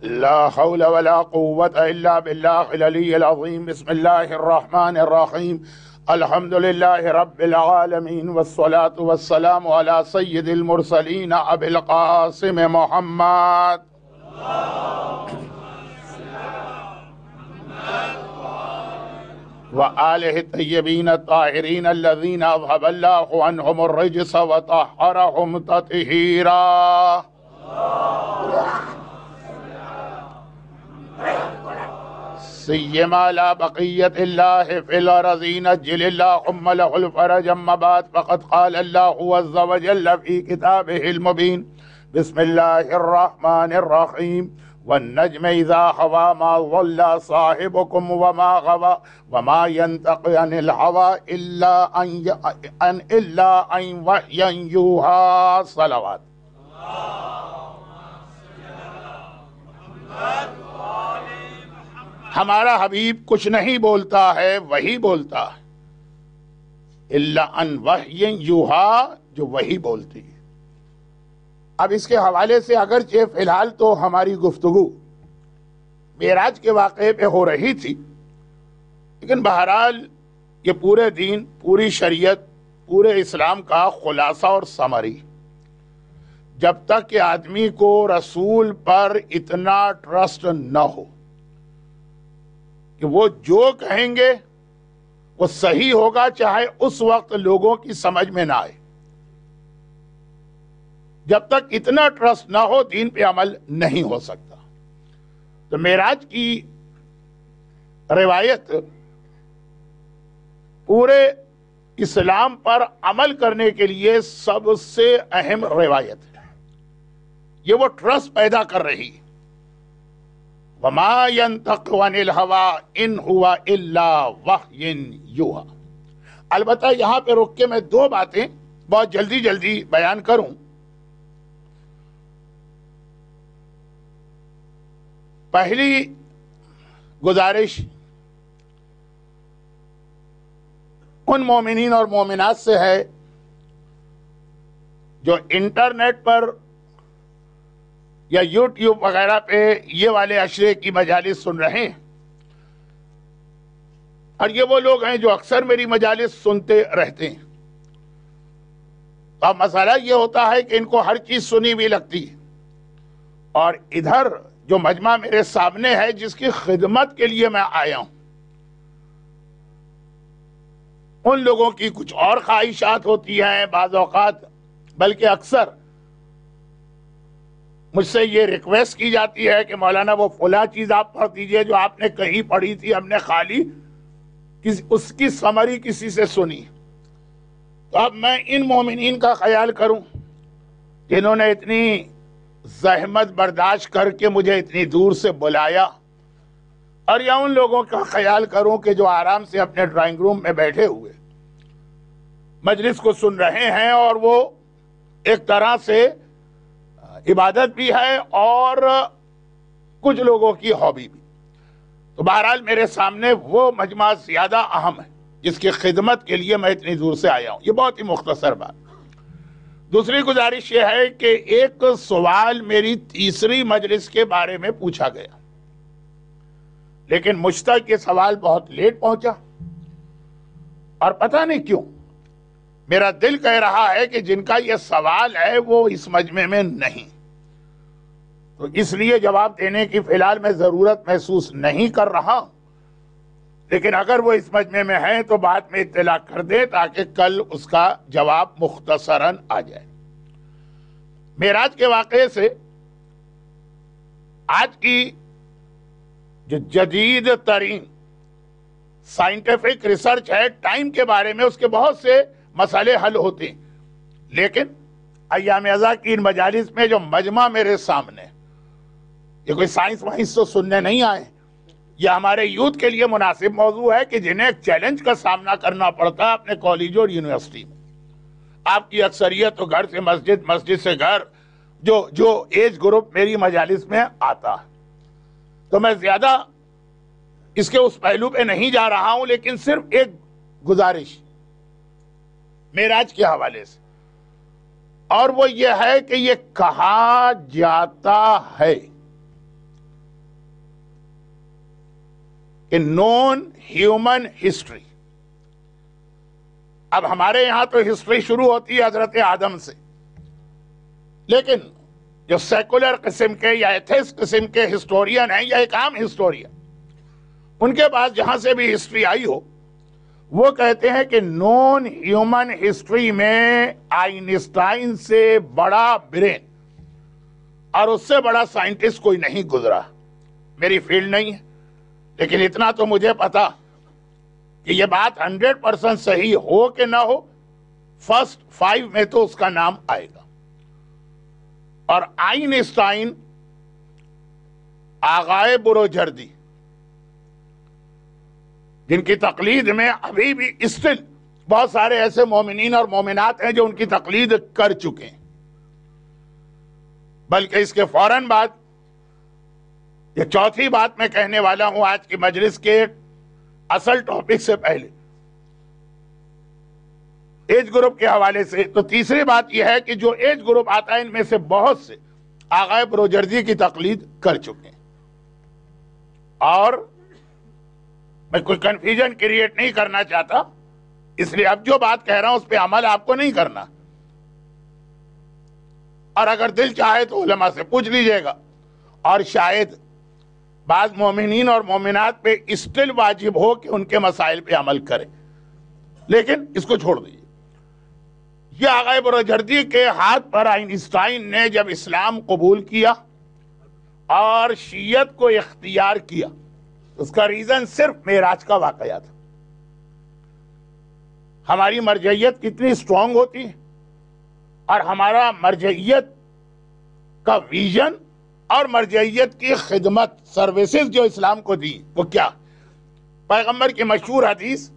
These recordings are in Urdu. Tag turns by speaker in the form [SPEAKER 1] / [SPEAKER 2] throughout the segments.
[SPEAKER 1] لا حول ولا قوة إلا بالله العلي العظيم. بسم الله الرحمن الرحيم. الحمد لله رب العالمين، والصلاة والسلام على سيد المرسلين أبي القاسم محمد وآله الطيبين الطاهرين الذين أذهب الله عنهم الرجس وطهرهم تطهيرا. سيما لا بقية الله في الأرضين أجل اللهم له الفرج. أما بعد، فقد قال الله عز وجل في كتابه المبين: بسم الله الرحمن الرحيم. والنجم إذا هوى ما ضل صاحبكم وما غوى وما ينطق عن الهوى إلا أن وحيا يوحى. صلوات. ہمارا حبیب کچھ نہیں بولتا ہے، وہی بولتا ہے، الا ان وحی یوحا، جو وہی بولتی ہے۔ اب اس کے حوالے سے اگرچہ فی الحال تو ہماری گفتگو معراج کے واقعے پہ ہو رہی تھی، لیکن بہرحال یہ پورے دین، پوری شریعت، پورے اسلام کا خلاصہ اور سمری، جب تک کہ آدمی کو رسول پر اتنا ٹرسٹ نہ ہو کہ وہ جو کہیں گے وہ صحیح ہوگا، چاہے اس وقت لوگوں کی سمجھ میں نہ آئے، جب تک اتنا ٹرسٹ نہ ہو دین پہ عمل نہیں ہو سکتا۔ تو معراج کی روایت پورے اسلام پر عمل کرنے کے لیے سب سے اہم روایت ہے، یہ وہ ٹرسٹ پیدا کر رہی ہے۔ وما ينطق عن الهوى ان هو الا وحی یوحی۔ البتہ یہاں پہ رک کے میں دو باتیں بہت جلدی بیان کروں۔ پہلی گزارش ان مومنین اور مومنات سے ہے جو انٹرنیٹ پر یا یوٹیوب وغیرہ پہ یہ والے عشرے کی مجالس سن رہے ہیں، اور یہ وہ لوگ ہیں جو اکثر میری مجالس سنتے رہتے ہیں۔ اب مسئلہ یہ ہوتا ہے کہ ان کو ہر چیز سنی بھی لگتی ہے، اور ادھر جو مجمع میرے سامنے ہے جس کی خدمت کے لیے میں آیا ہوں، ان لوگوں کی کچھ اور خواہشات ہوتی ہیں، بعض اوقات بلکہ اکثر مجھ سے یہ ریکویسٹ کی جاتی ہے کہ مولانا وہ فلاں چیز آپ پڑھ دیجئے جو آپ نے کہیں پڑھی تھی، ہم نے خالی اس کی سمری کسی سے سنی۔ تو اب میں ان مومنین کا خیال کروں جنہوں نے اتنی زحمت برداشت کر کے مجھے اتنی دور سے بلایا، اور یا ان لوگوں کا خیال کروں کہ جو آرام سے اپنے ڈرائنگ روم میں بیٹھے ہوئے مجلس کو سن رہے ہیں، اور وہ ایک طرح سے عبادت بھی ہے اور کچھ لوگوں کی ہابی بھی۔ تو بہرحال میرے سامنے وہ مجمع زیادہ اہم ہے جس کی خدمت کے لیے میں اتنی دور سے آیا ہوں۔ یہ بہت ہی مختصر بات۔ دوسری گزارش یہ ہے کہ ایک سوال میری تیسری مجلس کے بارے میں پوچھا گیا، لیکن مجھ تک یہ سوال بہت لیٹ پہنچا، اور پتہ نہیں کیوں میرا دل کہہ رہا ہے کہ جن کا یہ سوال ہے وہ اس مجمع میں نہیں، تو اس لیے جواب دینے کی فی الحال میں ضرورت محسوس نہیں کر رہا، لیکن اگر وہ اس مجمع میں ہیں تو بعد میں اطلاع کر دیں تاکہ کل اس کا جواب مختصراً آ جائے۔ معراج کے واقعے سے آج کی جو جدید ترین سائنٹیفک ریسرچ ہے ٹائم کے بارے میں، اس کے بہت سے مسئلے حل ہوتے ہیں، لیکن ایام ازاں کی ان مجالس میں جو مجمع میرے سامنے، یہ کوئی سائنس وائنس تو سننے نہیں آئے، یہ ہمارے یوتھ کے لیے مناسب موضوع ہے کہ جنہیں ایک چیلنج کا سامنا کرنا پڑتا ہے اپنے کالج اور یونیورسٹی میں۔ آپ کی اکثریت تو گھر سے مسجد، مسجد سے گھر، جو ایج گروپ میری مجالس میں آتا ہے، تو میں زیادہ اس کے اس پہلو پہ نہیں جا رہا ہوں، لیکن صرف ایک گزارش معراج کے حوالے سے، اور وہ یہ ہے کہ یہ کہا جاتا ہے کہ نون ہیومن ہسٹری. اب ہمارے یہاں تو ہسٹری شروع ہوتی ہے حضرت آدم سے، لیکن جو سیکولر قسم کے یا ایتھسٹ قسم کے ہسٹورین ہیں یا ایک عام ہسٹورین، ان کے پاس جہاں سے بھی ہسٹری آئی ہو، وہ کہتے ہیں کہ نون ہیومن ہسٹری میں آئنسٹائن سے بڑا برین اور اس سے بڑا سائنٹسٹ کوئی نہیں گزرا. میری فیلڈ نہیں ہے، لیکن اتنا تو مجھے پتا کہ یہ بات 100% صحیح ہو کہ نہ ہو، فرسٹ 5 میں تو اس کا نام آئے گا. اور آئنسٹائن آغائے بروجردی، جن کی تقلید میں ابھی بھی اسٹل بہت سارے ایسے مومنین اور مومنات ہیں جو ان کی تقلید کر چکے ہیں. بلکہ اس کے فوراً بعد یہ چوتھی بات میں کہنے والا ہوں آج کی مجلس کے اصل ٹاپک سے پہلے، ایج گروپ کے حوالے سے. تو تیسری بات یہ ہے کہ جو ایج گروپ آتا ہے ان میں سے بہت سے آغائے بروجردی کی تقلید کر چکے ہیں. اور میں کوئی کنفیوژن کریٹ نہیں کرنا چاہتا، اس لیے اب جو بات کہہ رہا ہوں اس پہ عمل آپ کو نہیں کرنا، اور اگر دل چاہے تو علماء سے پوچھ لیجئے گا، اور شاید بعض مومنین اور مومنات پہ اسٹل واجب ہو کہ ان کے مسائل پہ عمل کرے، لیکن اس کو چھوڑ دیجیے. یہ آغائے بروجردی کے ہاتھ پر آئنسٹائن نے جب اسلام قبول کیا اور شیعت کو اختیار کیا، اس کا ریزن صرف معراج کا واقعہ تھا. ہماری مرجعیت کتنی سٹرونگ ہوتی ہے، اور ہمارا مرجعیت کا ویژن اور مرجعیت کی خدمت سروسز جو اسلام کو دی وہ کیا. پیغمبر کی مشہور حدیث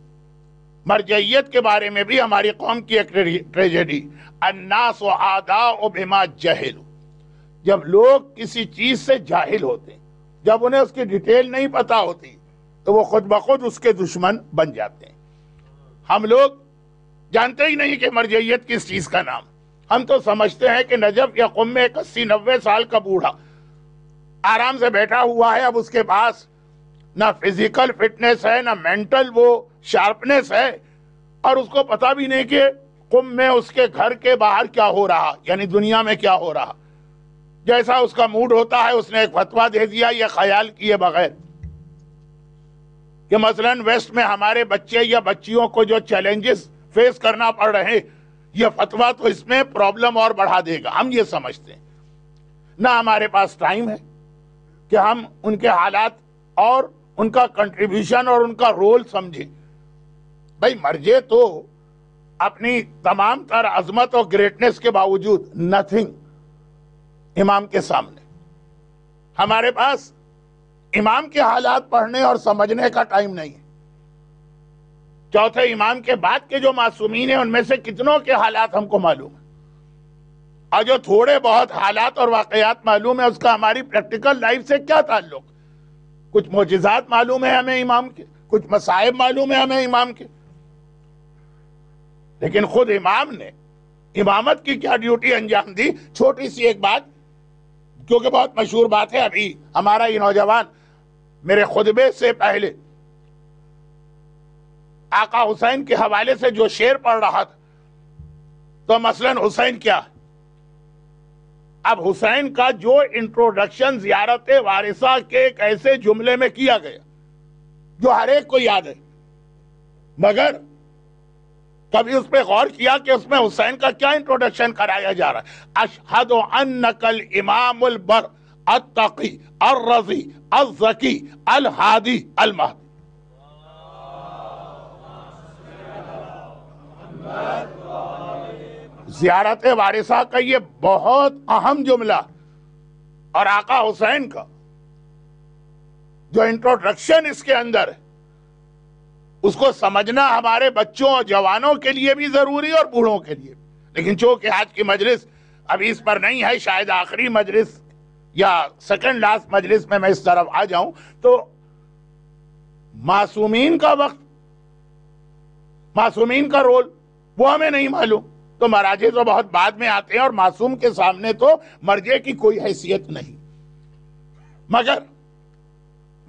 [SPEAKER 1] مرجعیت کے بارے میں بھی ہماری قوم کی ایک ٹریجڈی، الناس اعداء بما جہلوا. جب لوگ کسی چیز سے جاہل ہوتے ہیں، جب انہیں اس کی ڈیٹیل نہیں پتا ہوتی، تو وہ خود بخود اس کے دشمن بن جاتے ہیں. ہم لوگ جانتے ہی نہیں کہ مرجعیت کس چیز کا نام. ہم تو سمجھتے ہیں کہ نجف یا قم میں 80-90 سال کا بوڑھا آرام سے بیٹھا ہوا ہے، اب اس کے پاس نہ فزیکل فٹنس ہے نہ مینٹل وہ شارپنس ہے، اور اس کو پتا بھی نہیں کہ قم میں اس کے گھر کے باہر کیا ہو رہا، یعنی دنیا میں کیا ہو رہا. جیسا اس کا موڈ ہوتا ہے اس نے ایک فتویٰ دے دیا یہ خیال کیے بغیر کہ مثلا ویسٹ میں ہمارے بچے یا بچیوں کو جو چیلنجز فیس کرنا پڑ رہے ہیں، یہ فتویٰ تو اس میں پرابلم اور بڑھا دے گا. ہم یہ سمجھتے ہیں، نہ ہمارے پاس ٹائم ہے کہ ہم ان کے حالات اور ان کا کنٹریبیوشن اور ان کا رول سمجھیں. بھائی مرجع تو اپنی تمام تر عظمت اور گریٹنس کے باوجود نتھنگ امام کے سامنے. ہمارے پاس امام کے حالات پڑھنے اور سمجھنے کا ٹائم نہیں ہے. چوتھے امام کے بعد کے جو معصومین ہیں ان میں سے کتنوں کے حالات ہم کو معلوم ہیں، اور جو تھوڑے بہت حالات اور واقعات معلوم ہے اس کا ہماری پریکٹیکل لائف سے کیا تعلق. کچھ معجزات معلوم ہے ہمیں امام کے، کچھ مصائب معلوم ہے ہمیں امام کے، لیکن خود امام نے امامت کی کیا ڈیوٹی انجام دی. چھوٹی سی ایک بات، کیونکہ بہت مشہور بات ہے، ابھی ہمارا یہ نوجوان میرے خطبے سے پہلے آقا حسین کے حوالے سے جو شعر پڑھ رہا تھا، تو مثلا حسین کیا، اب حسین کا جو انٹروڈکشن زیارت وارثہ کے ایک ایسے جملے میں کیا گیا جو ہر ایک کو یاد ہے، مگر کبھی اس پہ غور کیا کہ اس میں حسین کا کیا انٹروڈکشن کرایا جا رہا ہے. اشہد انک الامام البر التقی الرضی الزکی الہادی المہدی. زیارت وارثہ کا یہ بہت اہم جملہ، اور آقا حسین کا جو انٹروڈکشن اس کے اندر ہے اس کو سمجھنا ہمارے بچوں اور جوانوں کے لیے بھی ضروری اور بوڑھوں کے لیے. لیکن چونکہ آج کی مجلس ابھی اس پر نہیں ہے، شاید آخری مجلس یا سیکنڈ لاسٹ مجلس میں اس طرف آ جاؤں، تو معصومین کا وقت، معصومین کا رول وہ ہمیں نہیں معلوم. تو مراجع تو بہت بعد میں آتے ہیں، اور معصوم کے سامنے تو مرجع کی کوئی حیثیت نہیں. مگر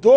[SPEAKER 1] 2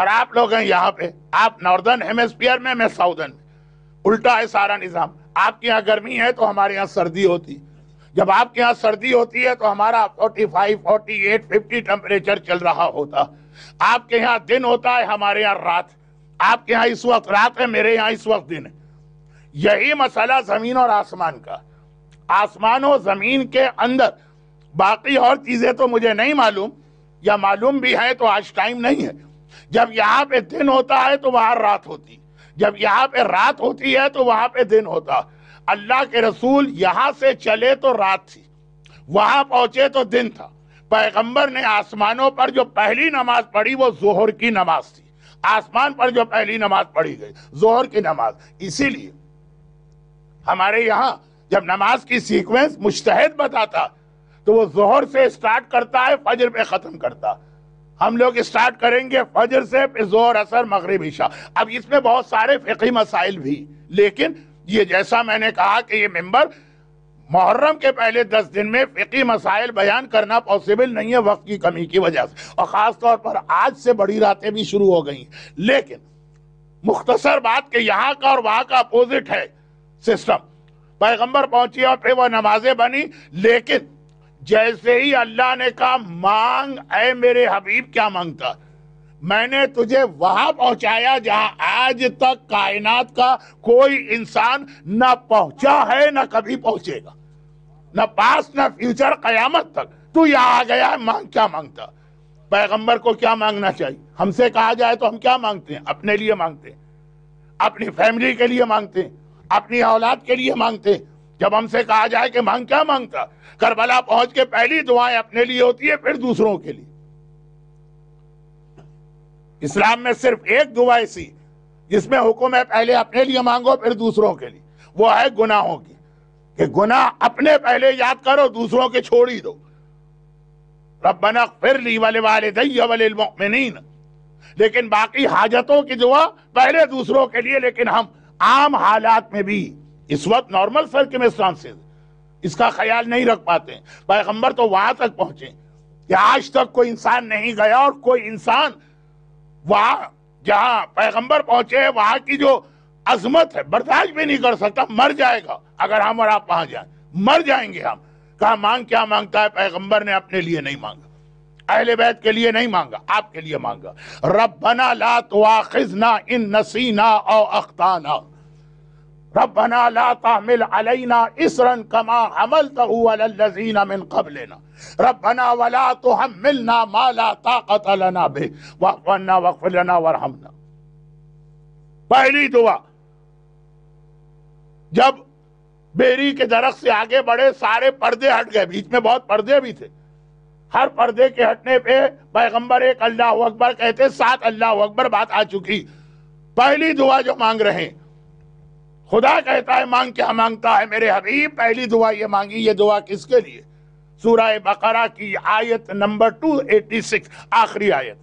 [SPEAKER 1] اور آپ لوگ ہیں یہاں پہ، آپ ناردرن ہیمسفیئر میں، میں ساؤدرن میں، الٹا ہے سارا نظام۔ آپ کے یہاں گرمی ہے تو ہمارے یہاں سردی ہوتی، جب آپ کے یہاں سردی ہوتی ہے تو ہمارا 45 48 50 ٹمپریچر چل رہا ہوتا، آپ کے یہاں دن ہوتا ہے، ہمارے یہاں رات، آپ کے یہاں اس وقت رات ہے، میرے یہاں اس وقت دن ہے۔ یہی مسئلہ زمین اور آسمان کا، آسمان و زمین کے اندر باقی اور چیزیں تو مجھے نہیں معلوم، یا معلوم بھی ہے تو آج ٹائم نہیں ہے۔ جب یہاں پہ دن ہوتا ہے تو وہاں رات ہوتی، جب یہاں پہ رات ہوتی ہے تو وہاں پہ دن ہوتا۔ اللہ کے رسول یہاں سے چلے تو رات تھی، وہاں پہنچے تو دن تھا۔ پیغمبر نے آسمانوں پر جو پہلی نماز پڑھی وہ ظہر کی نماز تھی، آسمان پر جو پہلی نماز پڑھی گئی ظہر کی نماز۔ اسی لیے ہمارے یہاں جب نماز کی سیکوینس مجتہد بتاتا تو وہ ظہر سے سٹارٹ کرتا ہے، فجر پہ ختم کرتا۔ ہم لوگ سٹارٹ کریں گے فجر سے، پھر ظہر، عصر، مغرب، عشاء۔ اب اس میں بہت سارے فقہی مسائل بھی، لیکن یہ جیسا میں نے کہا کہ یہ ممبر محرم کے پہلے 10 دن میں فقہی مسائل بیان کرنا پاسبل نہیں ہے وقت کی کمی کی وجہ سے، اور خاص طور پر آج سے بڑی راتیں بھی شروع ہو گئی۔ لیکن مختصر بات کہ یہاں کا اور وہاں کا اپوزٹ ہے سسٹم۔ پیغمبر پہنچی اور پھر وہ نمازیں بنی، لیکن جیسے ہی اللہ نے کہا مانگ اے میرے حبیب، کیا مانگتا؟ میں نے تجھے وہاں پہنچایا جہاں آج تک کائنات کا کوئی انسان نہ پہنچا ہے نہ کبھی پہنچے گا، نہ پاس نہ فیوچر، قیامت تک۔ تو یہاں آ گیا ہے، مانگ، کیا مانگتا؟ پیغمبر کو کیا مانگنا چاہیے؟ ہم سے کہا جائے تو ہم کیا مانگتے ہیں؟ اپنے لیے مانگتے ہیں، اپنی فیملی کے لیے مانگتے ہیں، اپنی اولاد کے لیے مانگتے ہیں۔ جب ہم سے کہا جائے کہ مانگ، کیا مانگتا؟ کربلا پہنچ کے پہلی دعائیں اپنے لیے ہوتی ہے، پھر دوسروں کے لیے۔ اسلام میں صرف ایک دعا ایسی جس میں حکم ہے پہلے اپنے لیے مانگو پھر دوسروں کے لیے، وہ ہے گناہوں کی، کہ گناہ اپنے پہلے یاد کرو، دوسروں کے چھوڑ ہی دو۔ ربنا اغفر لی ولوالدی وللمؤمنین۔ لیکن باقی حاجتوں کی دعا پہلے دوسروں کے لیے۔ لیکن ہم عام حالات میں بھی اس وقت نارمل سرکمسٹانسز اس کا خیال نہیں رکھ پاتے ہیں۔ پیغمبر تو وہاں تک پہنچے کہ آج تک کوئی انسان نہیں گیا، اور کوئی انسان وہاں جہاں پیغمبر پہنچے وہاں کی جو عظمت ہے برداشت بھی نہیں کر سکتا، مر جائے گا اگر ہم اور آپ وہاں جائیں، مر جائیں گے ہم۔ کہا مانگ، کیا مانگتا ہے؟ پیغمبر نے اپنے لیے نہیں مانگا، اہل بیت کے لیے نہیں مانگا، آپ کے لیے مانگا۔ ربنا لا تواخذنا ان نسینا او اخطانا، ربنا لا تحمل علينا اسرا كما حملته على الذين من قبلنا، ربنا ولا تحملنا ما لا طاقة لنا به واعف عنا واغفر لنا وارحمنا۔ پہلی دعا جب بیری کے درخت سے آگے بڑھے سارے پردے ہٹ گئے، بیچ میں بہت پردے بھی تھے، ہر پردے کے ہٹنے پہ پیغمبر ایک اللہ اکبر کہتے، 7 اللہ اکبر بات آ چکی۔ پہلی دعا جو مانگ رہے ہیں، خدا کہتا ہے مانگ، کیا مانگتا ہے میرے حبیب؟ پہلی دعا یہ مانگی۔ یہ دعا کس کے لیے؟ سورہ بقرہ کی آیت نمبر 286، آخری آیت۔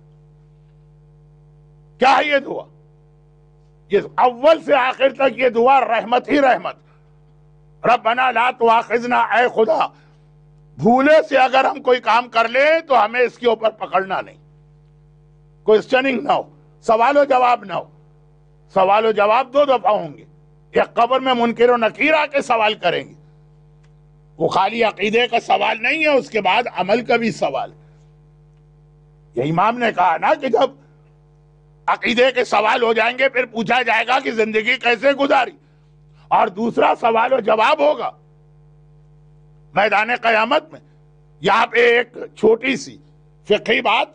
[SPEAKER 1] کیا ہے یہ دعا؟ یہ اول سے آخر تک یہ دعا رحمت ہی رحمت۔ ربنا لا تواخذنا، اے خدا بھولے سے اگر ہم کوئی کام کر لیں تو ہمیں اس کے اوپر پکڑنا نہیں، کوئسچننگ نہ ہو، سوال و جواب نہ ہو۔ سوال و جواب 2 دفعہ ہوں گے، ایک قبر میں منکر و نکیر آ کے سوال کریں گے، وہ خالی عقیدے کا سوال نہیں ہے، اس کے بعد عمل کا بھی سوال۔ یہ امام نے کہا نا کہ جب عقیدے کے سوال ہو جائیں گے پھر پوچھا جائے گا کہ زندگی کیسے گزاری، اور دوسرا سوال و جواب ہوگا میدان قیامت میں۔ یہاں پہ ایک چھوٹی سی فقہی بات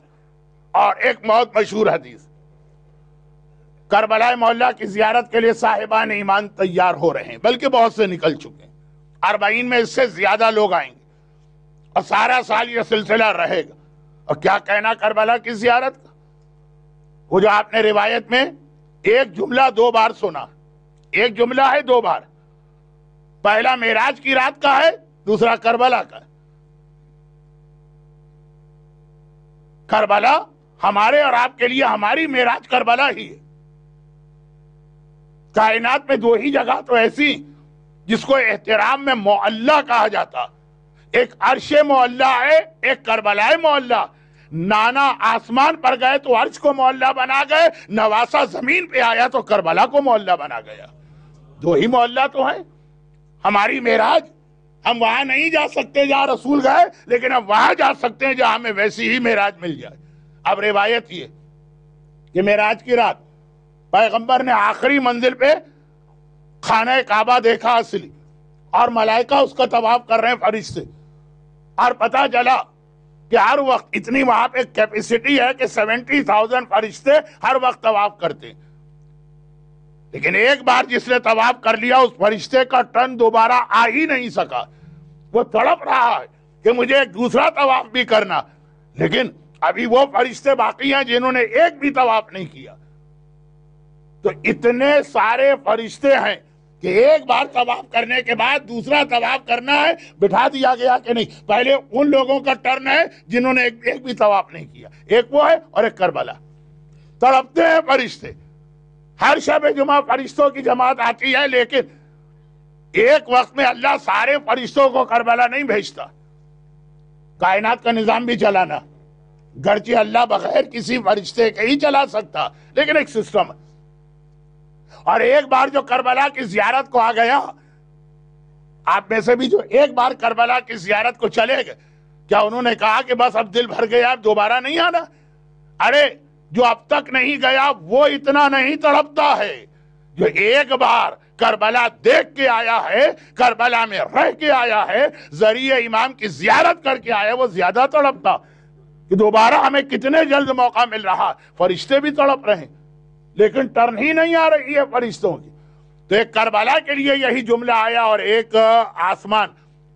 [SPEAKER 1] اور ایک بہت مشہور حدیث۔ کربلا معلیٰ کی زیارت کے لیے صاحبان ایمان تیار ہو رہے ہیں، بلکہ بہت سے نکل چکے ہیں، 40 میں اس سے زیادہ لوگ آئیں گے، اور سارا سال یہ سلسلہ رہے گا۔ اور کیا کہنا کربلا کی زیارت کا؟ وہ جو آپ نے روایت میں ایک جملہ 2 بار سنا، ایک جملہ ہے 2 بار، پہلا معراج کی رات کا ہے، دوسرا کربلا کا ہے۔ کربلا ہمارے اور آپ کے لیے ہماری معراج کربلا ہی ہے۔ کائنات میں 2 ہی جگہ تو ایسی جس کو احترام میں معلیٰ کہا جاتا، ایک عرش معلیٰ ہے، ایک کربلا معلیٰ۔ نانا آسمان پر گئے تو عرش کو معلّہ بنا گئے، نواسا زمین پہ آیا تو کربلا کو معلّہ بنا گیا. دو ہی معلّہ تو ہیں. ہماری معراج، ہم وہاں نہیں جا سکتے جہاں رسول گئے، لیکن ہم وہاں جا سکتے ہیں جہاں ہمیں ویسی ہی معراج مل جائے. اب روایت یہ کہ معراج کی رات پیغمبر نے آخری منزل پہ خانہ کعبہ دیکھا اصلی، اور ملائکہ اس کا طواف کر رہے ہیں فرشتے، اور پتہ چلا کہ ہر وقت اتنی وہاں پہ کیپیسٹی ہے کہ 70,000 فرشتے ہر وقت طواف کرتے ہیں. لیکن ایک بار جس نے طواف کر لیا اس فرشتے کا ٹرن دوبارہ آ ہی نہیں سکا. وہ تڑپ رہا ہے کہ مجھے ایک دوسرا طواف بھی کرنا، لیکن ابھی وہ فرشتے باقی ہیں جنہوں نے ایک بھی طواف نہیں کیا. تو اتنے سارے فرشتے ہیں کہ ایک بار طواف کرنے کے بعد دوسرا طواف کرنا ہے. بٹھا دیا گیا کہ نہیں، پہلے ان لوگوں کا ٹرن ہے جنہوں نے ایک بھی طواف نہیں کیا. ایک وہ ہے اور ایک کربلا. تڑپتے ہیں فرشتے. ہر شب جمعہ فرشتوں کی جماعت آتی ہے، لیکن ایک وقت میں اللہ سارے فرشتوں کو کربلا نہیں بھیجتا. کائنات کا نظام بھی چلانا، گرچہ اللہ بغیر کسی فرشتے کے ہی چلا سکتا، لیکن ایک سسٹم ہے. اور ایک بار جو کربلا کی زیارت کو آ گیا، آپ میں سے بھی جو ایک بار کربلا کی زیارت کو چلے گئے، کیا انہوں نے کہا کہ بس اب دل بھر گیا اب دوبارہ نہیں آنا؟ ارے جو اب تک نہیں گیا وہ اتنا نہیں تڑپتا ہے. جو ایک بار کربلا دیکھ کے آیا ہے، کربلا میں رہ کے آیا ہے، ذریعہ امام کی زیارت کر کے آیا، وہ زیادہ تڑپتا کہ دوبارہ ہمیں کتنے جلد موقع مل رہا. فرشتے بھی تڑپ رہے ہیں لیکن ٹرن ہی نہیں آ رہی ہے فرشتوں کی. تو ایک کربلا کے لیے یہی جملہ آیا، اور ایک آسمان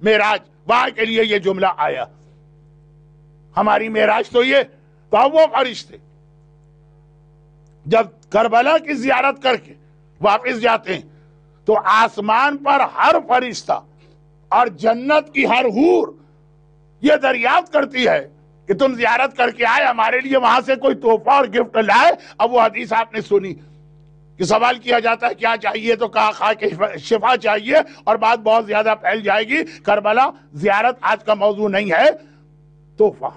[SPEAKER 1] معراج وہاں کے لیے یہ جملہ آیا. ہماری معراج تو یہ، تو اب وہ فرشتے جب کربلا کی زیارت کر کے واپس جاتے ہیں تو آسمان پر ہر فرشتہ اور جنت کی ہر حور یہ دریافت کرتی ہے کہ تم زیارت کر کے آئے، ہمارے لیے وہاں سے کوئی تحفہ اور گفٹ لائے. اب وہ حدیث آپ نے سنی کہ سوال کیا جاتا ہے کیا چاہیے، تو کہا خواہ کہ شفا چاہیے، اور بات بہت زیادہ پھیل جائے گی. کربلا زیارت آج کا موضوع نہیں ہے، تحفہ.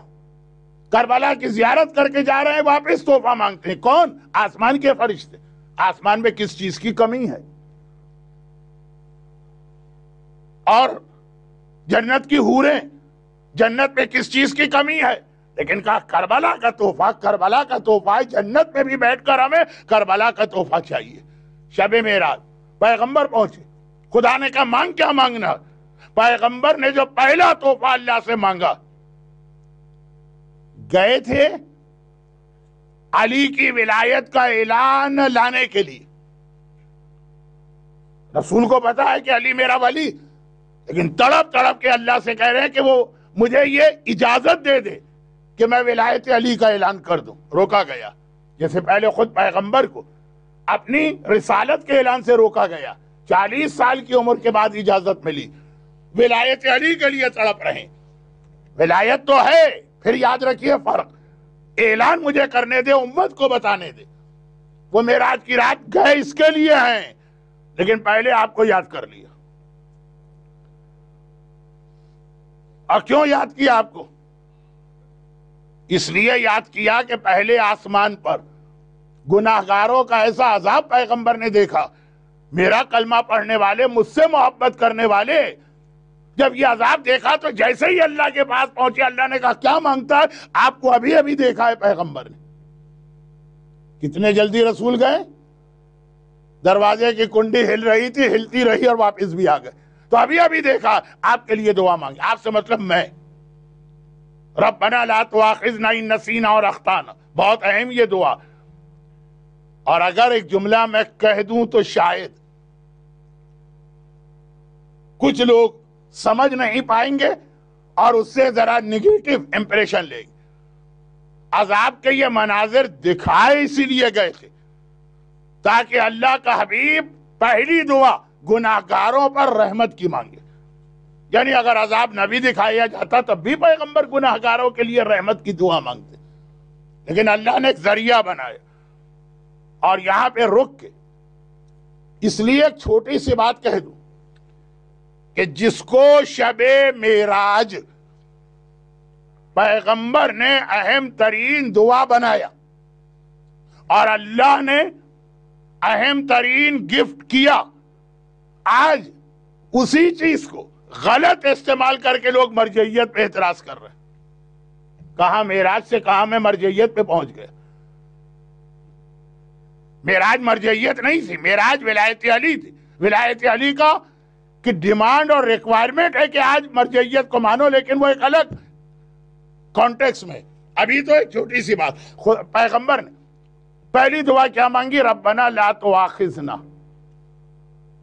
[SPEAKER 1] کربلا کی زیارت کر کے جا رہے ہیں، واپس تحفہ مانگتے ہیں. کون؟ آسمان کے فرشتے. آسمان میں کس چیز کی کمی ہے؟ اور جنت کی حوریں، جنت میں کس چیز کی کمی ہے؟ لیکن کہا کربلا کا تحفہ، کربلا کا تحفہ ہے. جنت میں بھی بیٹھ کر ہمیں کربلا کا تحفہ چاہیے. شب معراج پیغمبر پہنچے، خدا نے کہا مانگ کیا مانگنا. پیغمبر نے جو پہلا تحفہ اللہ سے مانگا، گئے تھے علی کی ولایت کا اعلان لانے کے لیے. رسول کو پتا ہے کہ علی میرا ولی، لیکن تڑپ تڑپ کے اللہ سے کہہ رہے ہیں کہ وہ مجھے یہ اجازت دے دے کہ میں ولایت علی کا اعلان کر دوں. روکا گیا، جیسے پہلے خود پیغمبر کو اپنی رسالت کے اعلان سے روکا گیا. 40 سال کی عمر کے بعد اجازت ملی. ولایت علی کے لیے تڑپ رہے. ولایت تو ہے، پھر یاد رکھیے فرق. اعلان مجھے کرنے دے، امت کو بتانے دے. وہ معراج کی رات گئے اس کے لیے ہیں، لیکن پہلے آپ کو یاد کر لیا. اور کیوں یاد کیا آپ کو؟ اس لیے یاد کیا کہ پہلے آسمان پر گناہگاروں کا ایسا عذاب پیغمبر نے دیکھا. میرا کلمہ پڑھنے والے، مجھ سے محبت کرنے والے، جب یہ عذاب دیکھا تو جیسے ہی اللہ کے پاس پہنچے، اللہ نے کہا کیا مانگتا ہے؟ آپ کو ابھی ابھی دیکھا ہے پیغمبر نے. کتنے جلدی رسول گئے. دروازے کی کنڈی ہل رہی تھی، ہلتی رہی اور واپس بھی آ گئے. تو ابھی ابھی دیکھا، آپ کے لیے دعا مانگی. آپ سے مطلب میں، ربنا لا تؤاخذنا ان نسینا اور اخطانا، بہت اہم یہ دعا. اور اگر ایک جملہ میں کہہ دوں تو شاید کچھ لوگ سمجھ نہیں پائیں گے اور اس سے ذرا نگیٹو امپریشن لیں گے. عذاب کے یہ مناظر دکھائے اسی لیے گئے تھے تاکہ اللہ کا حبیب پہلی دعا گناہگاروں پر رحمت کی مانگے. یعنی اگر عذاب نہ بھی دکھایا جاتا تب بھی پیغمبر گناہگاروں کے لیے رحمت کی دعا مانگتے. لیکن اللہ نے ایک ذریعہ بنایا. اور یہاں پہ رک کے اس لیے ایک چھوٹی سی بات کہہ دوں کہ جس کو شب معراج پیغمبر نے اہم ترین دعا بنایا اور اللہ نے اہم ترین گفٹ کیا. آج اسی چیز کو غلط استعمال کر کے لوگ مرجعیت پہ اعتراض کر رہے ہیں. کہاں معراج سے کہاں میں مرجعیت پہ پہنچ گیا. معراج مرجعیت نہیں تھی، معراج ولایت علی تھی. ولایت علی کا کہ ڈیمانڈ اور ریکوائرمنٹ ہے کہ آج مرجعیت کو مانو، لیکن وہ ایک الگ کانٹیکس میں. ابھی تو ایک چھوٹی سی بات، پیغمبر نے پہلی دعا کیا مانگی؟ ربنا لا تؤاخذنا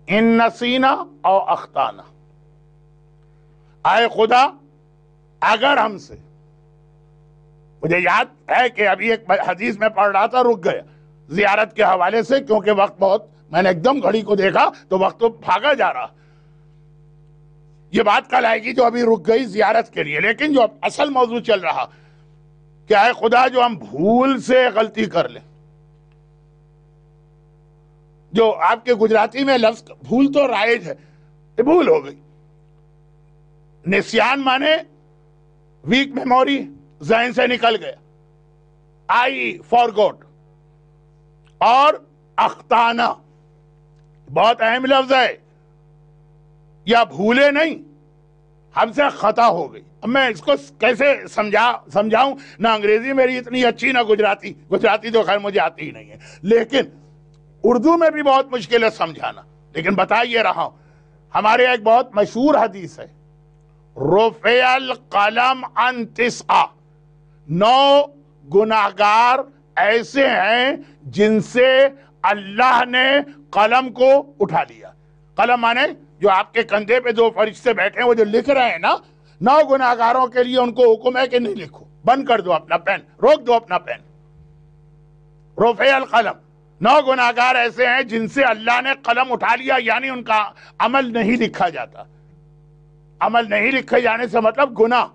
[SPEAKER 1] ان نسینا او اخطانا. اے خدا اگر ہم سے، مجھے یاد ہے کہ ابھی ایک حدیث میں پڑھ رہا تھا، رک گیا زیارت کے حوالے سے کیونکہ وقت بہت، میں نے ایک دم گھڑی کو دیکھا تو وقت تو بھاگا جا رہا. یہ بات کل آئے گی جو ابھی رک گئی زیارت کے لیے، لیکن جو اصل موضوع چل رہا کہ اے خدا جو ہم بھول سے غلطی کر لیں، جو آپ کے گجراتی میں لفظ بھول تو رائج ہے، بھول ہو گئی. نسیان مانے ویک میموری، ذہن سے نکل گیا، آئی فارگوٹ. اور اختانا بہت اہم لفظ ہے، یا بھولے نہیں، ہم سے خطا ہو گئی. اب میں اس کو کیسے سمجھاؤں؟ نہ انگریزی میری اتنی اچھی، نہ گجراتی تو خیر مجھے آتی ہی نہیں ہے، لیکن اردو میں بھی بہت مشکل ہے سمجھانا. لیکن بتا یہ رہا ہوں، ہمارے ایک بہت مشہور حدیث ہے، رفع القلم عن 9، 9 گناہگار ایسے ہیں جن سے اللہ نے قلم کو اٹھا لیا. قلم مانے جو آپ کے کندھے پہ 2 فرشتے بیٹھے ہیں، وہ جو لکھ رہے ہیں نا، 9 گناہگاروں کے لیے ان کو حکم ہے کہ نہیں لکھو، بند کر دو اپنا پین، روک دو اپنا پین. رفع القلم، 9 گناہگار ایسے ہیں جن سے اللہ نے قلم اٹھا لیا، یعنی ان کا عمل نہیں لکھا جاتا. عمل نہیں لکھے جانے سے مطلب گناہ.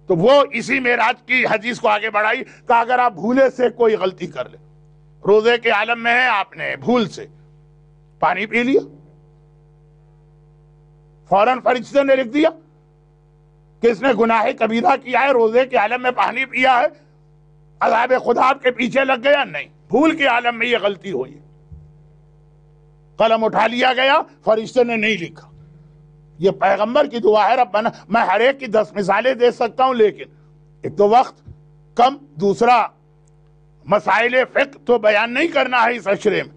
[SPEAKER 1] تو وہ اسی معراج کی حدیث کو آگے بڑھائی کہ اگر آپ بھولے سے کوئی غلطی کر لیں، روزے کے عالم میں ہے، آپ نے بھول سے پانی پی لیا، فوراً فرشتے نے لکھ دیا کہ اس نے گناہ کبیرہ کیا ہے، روزے کے عالم میں پانی پیا ہے، عذاب خدا آپ کے پیچھے لگ گیا. نہیں، بھول کے عالم میں یہ غلطی ہوئی، قلم اٹھا لیا گیا، فرشتے نے نہیں لکھا. یہ پیغمبر کی دعا ہے. ربنا، میں ہر ایک کی 10 مثالیں دے سکتا ہوں، لیکن ایک تو وقت کم، دوسرا مسائل فقہ تو بیان نہیں کرنا ہے اس اشرے میں.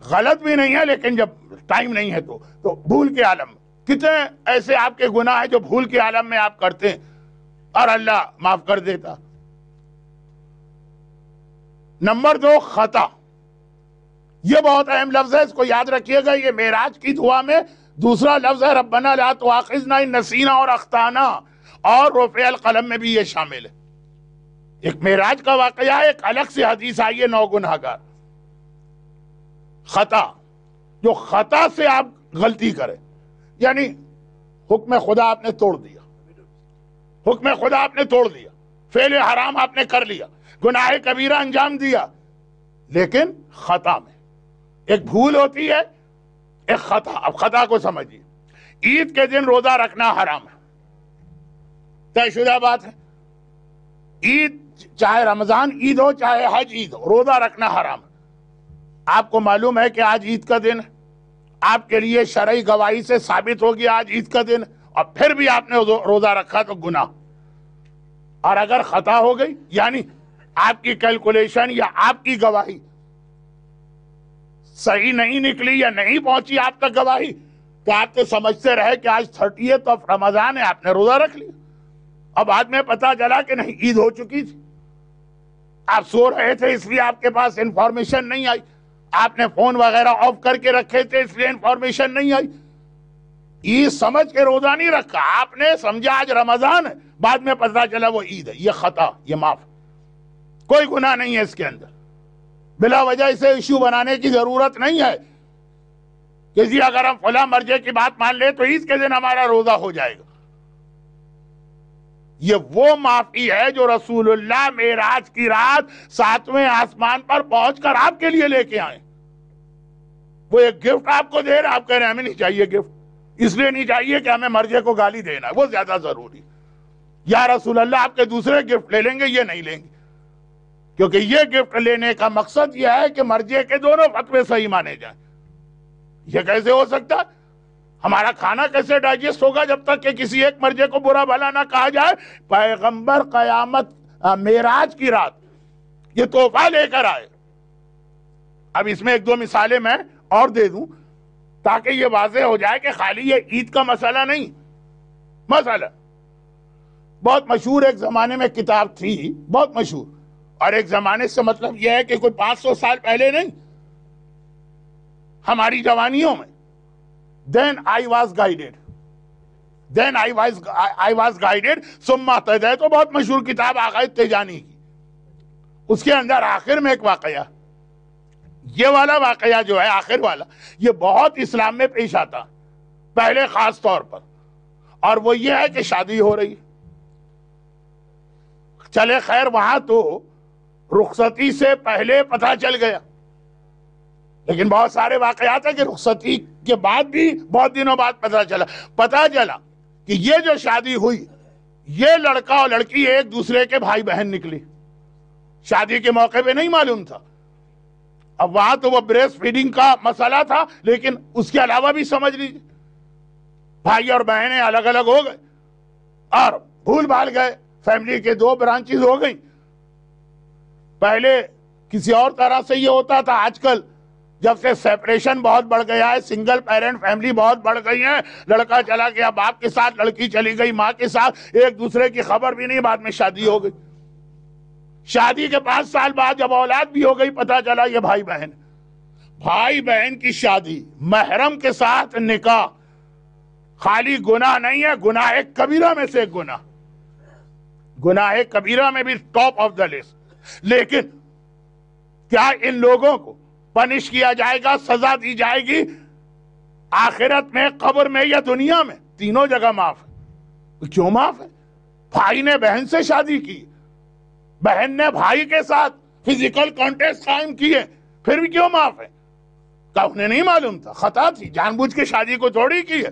[SPEAKER 1] غلط بھی نہیں ہے، لیکن جب ٹائم نہیں ہے تو بھول کے عالم میں کتنے ایسے آپ کے گناہ ہیں جو بھول کے عالم میں آپ کرتے ہیں اور اللہ معاف کر دیتا. نمبر 2، خطا. یہ بہت اہم لفظ ہے، اس کو یاد رکھیے گا. یہ معراج کی دعا میں دوسرا لفظ ہے، ربنا لا تؤاخذنا ان نسینا اور اخطانا، اور رفع القلم میں بھی یہ شامل ہے. ایک معراج کا واقعہ ہے، ایک الگ سے حدیث آئی ہے، 9 گناہگار. خطا، جو خطا سے آپ غلطی کریں، یعنی حکم خدا آپ نے توڑ دیا، حکم خدا آپ نے توڑ دیا، فعل حرام آپ نے کر لیا، گناہ کبیرہ انجام دیا، لیکن خطا میں ایک بھول ہوتی ہے، ایک خطا. اب خطا کو سمجھیے. عید کے دن روزہ رکھنا حرام ہے، طے شدہ بات ہے. عید، چاہے رمضان عید ہو چاہے حج عید ہو، روزہ رکھنا حرام ہے. آپ کو معلوم ہے کہ آج عید کا دن ہے، آپ کے لیے شرعی گواہی سے ثابت ہو گیا آج عید کا دن، اور پھر بھی آپ نے روزہ رکھا تو گناہ. اور اگر خطا ہو گئی، یعنی آپ کی کیلکولیشن یا آپ کی گواہی صحیح نہیں نکلی یا نہیں پہنچی آپ تک گواہی، تو آپ تو سمجھتے رہے کہ آج 30 رمضان ہے، آپ نے روزہ رکھ لیا. اب بعد میں پتا چلا کہ نہیں، عید ہو چکی تھی، آپ سو رہے تھے اس لیے آپ کے پاس انفارمیشن نہیں آئی، آپ نے فون وغیرہ آف کر کے رکھے تھے اس لیے انفارمیشن نہیں آئی. عید سمجھ کے روزہ نہیں رکھا، آپ نے سمجھا آج رمضان ہے، بعد میں پتا چلا وہ عید ہے. یہ خطا، یہ معاف، کوئی گناہ نہیں ہے اس کے اندر. بلا وجہ اسے ایشو بنانے کی ضرورت نہیں ہے کہ جی اگر ہم فلاں مرجع کی بات مان لیں تو عید کے دن ہمارا روزہ ہو جائے گا. یہ وہ معافی ہے جو رسول اللہ معراج کی رات 7ویں آسمان پر پہنچ کر آپ کے لیے لے کے آئے. وہ ایک گفٹ آپ کو دے رہا، آپ کہہ رہے ہیں ہمیں نہیں چاہیے گفٹ، اس لیے نہیں چاہیے کہ ہمیں مرجع کو گالی دینا ہے، وہ زیادہ ضروری. یا رسول اللہ آپ کے دوسرے گفٹ لے لیں گے، یہ نہیں لیں گے، کیونکہ یہ گفٹ لینے کا مقصد یہ ہے کہ مرجع کے دونوں فتوے صحیح مانے جائیں۔ یہ کیسے ہو سکتا ہے؟ ہمارا کھانا کیسے ڈائجسٹ ہوگا جب تک کہ کسی ایک مرجع کو برا بھلا نہ کہا جائے؟ پیغمبر قیامت معراج کی رات یہ تحفہ لے کر آئے۔ اب اس میں ایک دو مثالیں میں اور دے دوں تاکہ یہ واضح ہو جائے کہ خالی یہ عید کا مسئلہ نہیں، مسئلہ بہت مشہور ایک زمانے میں کتاب تھی، بہت مشہور، اور ایک زمانے سے مطلب یہ ہے کہ کوئی 500 سال پہلے نہیں، ہماری جوانیوں میں۔ Then I was guided ثم اهتديت، تو بہت مشہور کتاب آغا تیجانی کی، اس کے اندر آخر میں ایک واقعہ، یہ والا واقعہ جو ہے آخر والا، یہ بہت اسلام میں پیش آتا پہلے خاص طور پر، اور وہ یہ ہے کہ شادی ہو رہی، چلے خیر وہاں تو رخصتی سے پہلے پتہ چل گیا، لیکن بہت سارے واقعات ہیں کہ رخصتی کے بعد بھی بہت دنوں بعد پتہ چلا کہ یہ جو شادی ہوئی، یہ لڑکا اور لڑکی ایک دوسرے کے بھائی بہن نکلی، شادی کے موقع پہ نہیں معلوم تھا۔ اب وہاں تو وہ بریسٹ فیڈنگ کا مسئلہ تھا، لیکن اس کے علاوہ بھی سمجھ لیجیے بھائی اور بہنیں الگ الگ ہو گئے اور بھول بھال گئے، فیملی کے دو برانچز ہو گئیں۔ پہلے کسی اور طرح سے یہ ہوتا تھا، آج کل جب سے سیپریشن بہت بڑھ گیا ہے، سنگل پیرنٹ فیملی بہت بڑھ گئی ہے، لڑکا چلا گیا باپ کے ساتھ، لڑکی چلی گئی ماں کے ساتھ، ایک دوسرے کی خبر بھی نہیں، بعد میں شادی ہو گئی۔ شادی کے 5 سال بعد جب اولاد بھی ہو گئی، پتہ چلا یہ بھائی بہن کی شادی، محرم کے ساتھ نکاح، خالی گناہ نہیں ہے، گناہ کبیرہ میں سے ایک گناہ کبیرہ میں بھی ٹاپ آف دا لسٹ۔ لیکن کیا ان لوگوں کو پنش کیا جائے گا، سزا دی جائے گی آخرت میں، قبر میں یا دنیا میں؟ تینوں جگہ معاف ہے۔ کیوں معاف ہے؟ بھائی نے بہن سے شادی کی، بہن نے بھائی کے ساتھ فزیکل کانٹیکٹ قائم کیے، پھر بھی کیوں معاف ہے؟ کہ انہیں نہیں معلوم تھا، خطا تھی، جان بوجھ کے شادی کو تھوڑی کی ہے۔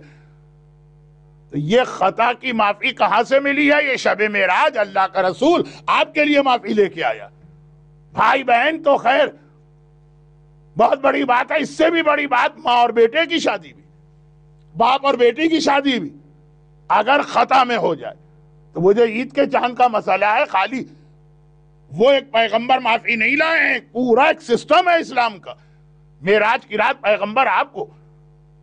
[SPEAKER 1] تو یہ خطا کی معافی کہاں سے ملی ہے؟ یہ شب معراج اللہ کا رسول آپ کے لیے معافی لے کے آیا۔ بھائی بہن تو خیر بہت بڑی بات ہے، اس سے بھی بڑی بات ماں اور بیٹے کی شادی بھی، باپ اور بیٹی کی شادی بھی اگر خطا میں ہو جائے تو وہ جو عید کے چاند کا مسئلہ ہے، خالی وہ ایک پیغمبر معافی نہیں لائے ہیں، پورا ایک سسٹم ہے اسلام کا۔ معراج کی رات پیغمبر آپ کو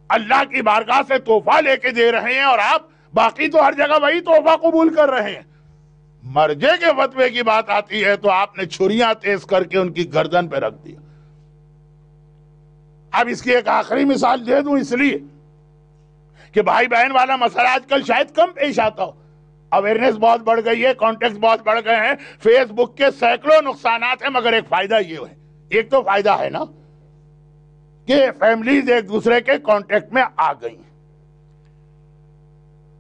[SPEAKER 1] اللہ کی بارگاہ سے تحفہ لے کے دے رہے ہیں، اور آپ باقی تو ہر جگہ وہی تحفہ قبول کر رہے ہیں۔ مرجے کے فتوے کی بات آتی ہے تو آپ نے چھریاں تیز کر کے ان کی گردن پہ رکھ دیا۔ اب اس کی ایک آخری مثال دے دوں، اس لیے کہ بھائی بہن والا مسئلہ آج کل شاید کم پیش آتا ہو، اویئرنیس بہت بڑھ گئی ہے، کانٹیکٹ بہت بڑھ گئے ہیں، فیس بک کے سینکڑوں نقصانات ہیں، مگر ایک فائدہ یہ ہے، ایک تو فائدہ ہے نا کہ فیملیز ایک دوسرے کے کانٹیکٹ میں آ گئی ہیں۔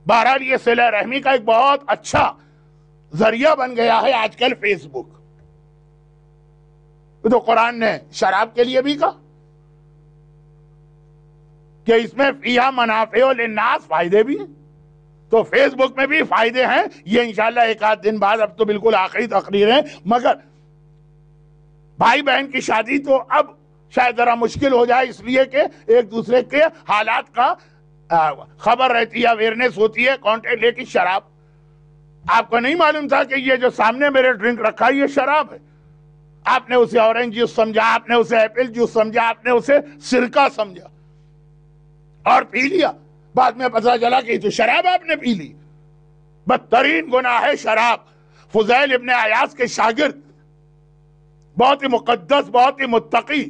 [SPEAKER 1] بہرحال یہ صلہ رحمی کا ایک بہت اچھا ذریعہ بن گیا ہے آج کل فیس بک۔ تو قرآن نے شراب کے لیے بھی کہا کہ اس میں فیہا منافع للناس، فائدے بھی ہیں، تو فیس بک میں بھی فائدے ہیں۔ یہ انشاءاللہ ایک آدھ دن بعد، اب تو بالکل آخری تقریر ہے، مگر بھائی بہن کی شادی تو اب شاید ذرا مشکل ہو جائے، اس لیے کہ ایک دوسرے کے حالات کا خبر رہتی ہے، اویئرنیس ہوتی ہے، کانٹیکٹ۔ لیکن شراب آپ کو نہیں معلوم تھا کہ یہ جو سامنے میرے ڈرنک رکھا ہے یہ شراب ہے، آپ نے اسے اورنج جوس سمجھا، آپ نے اسے ایپل جوس سمجھا، آپ نے اسے سرکہ سمجھا اور پی لیا، بعد میں پتہ چلا کہ تو شراب آپ نے پی لی۔ بدترین گناہ ہے شراب۔ فضیل ابن عیاض کے شاگرد، بہت ہی مقدس، بہت ہی متقی،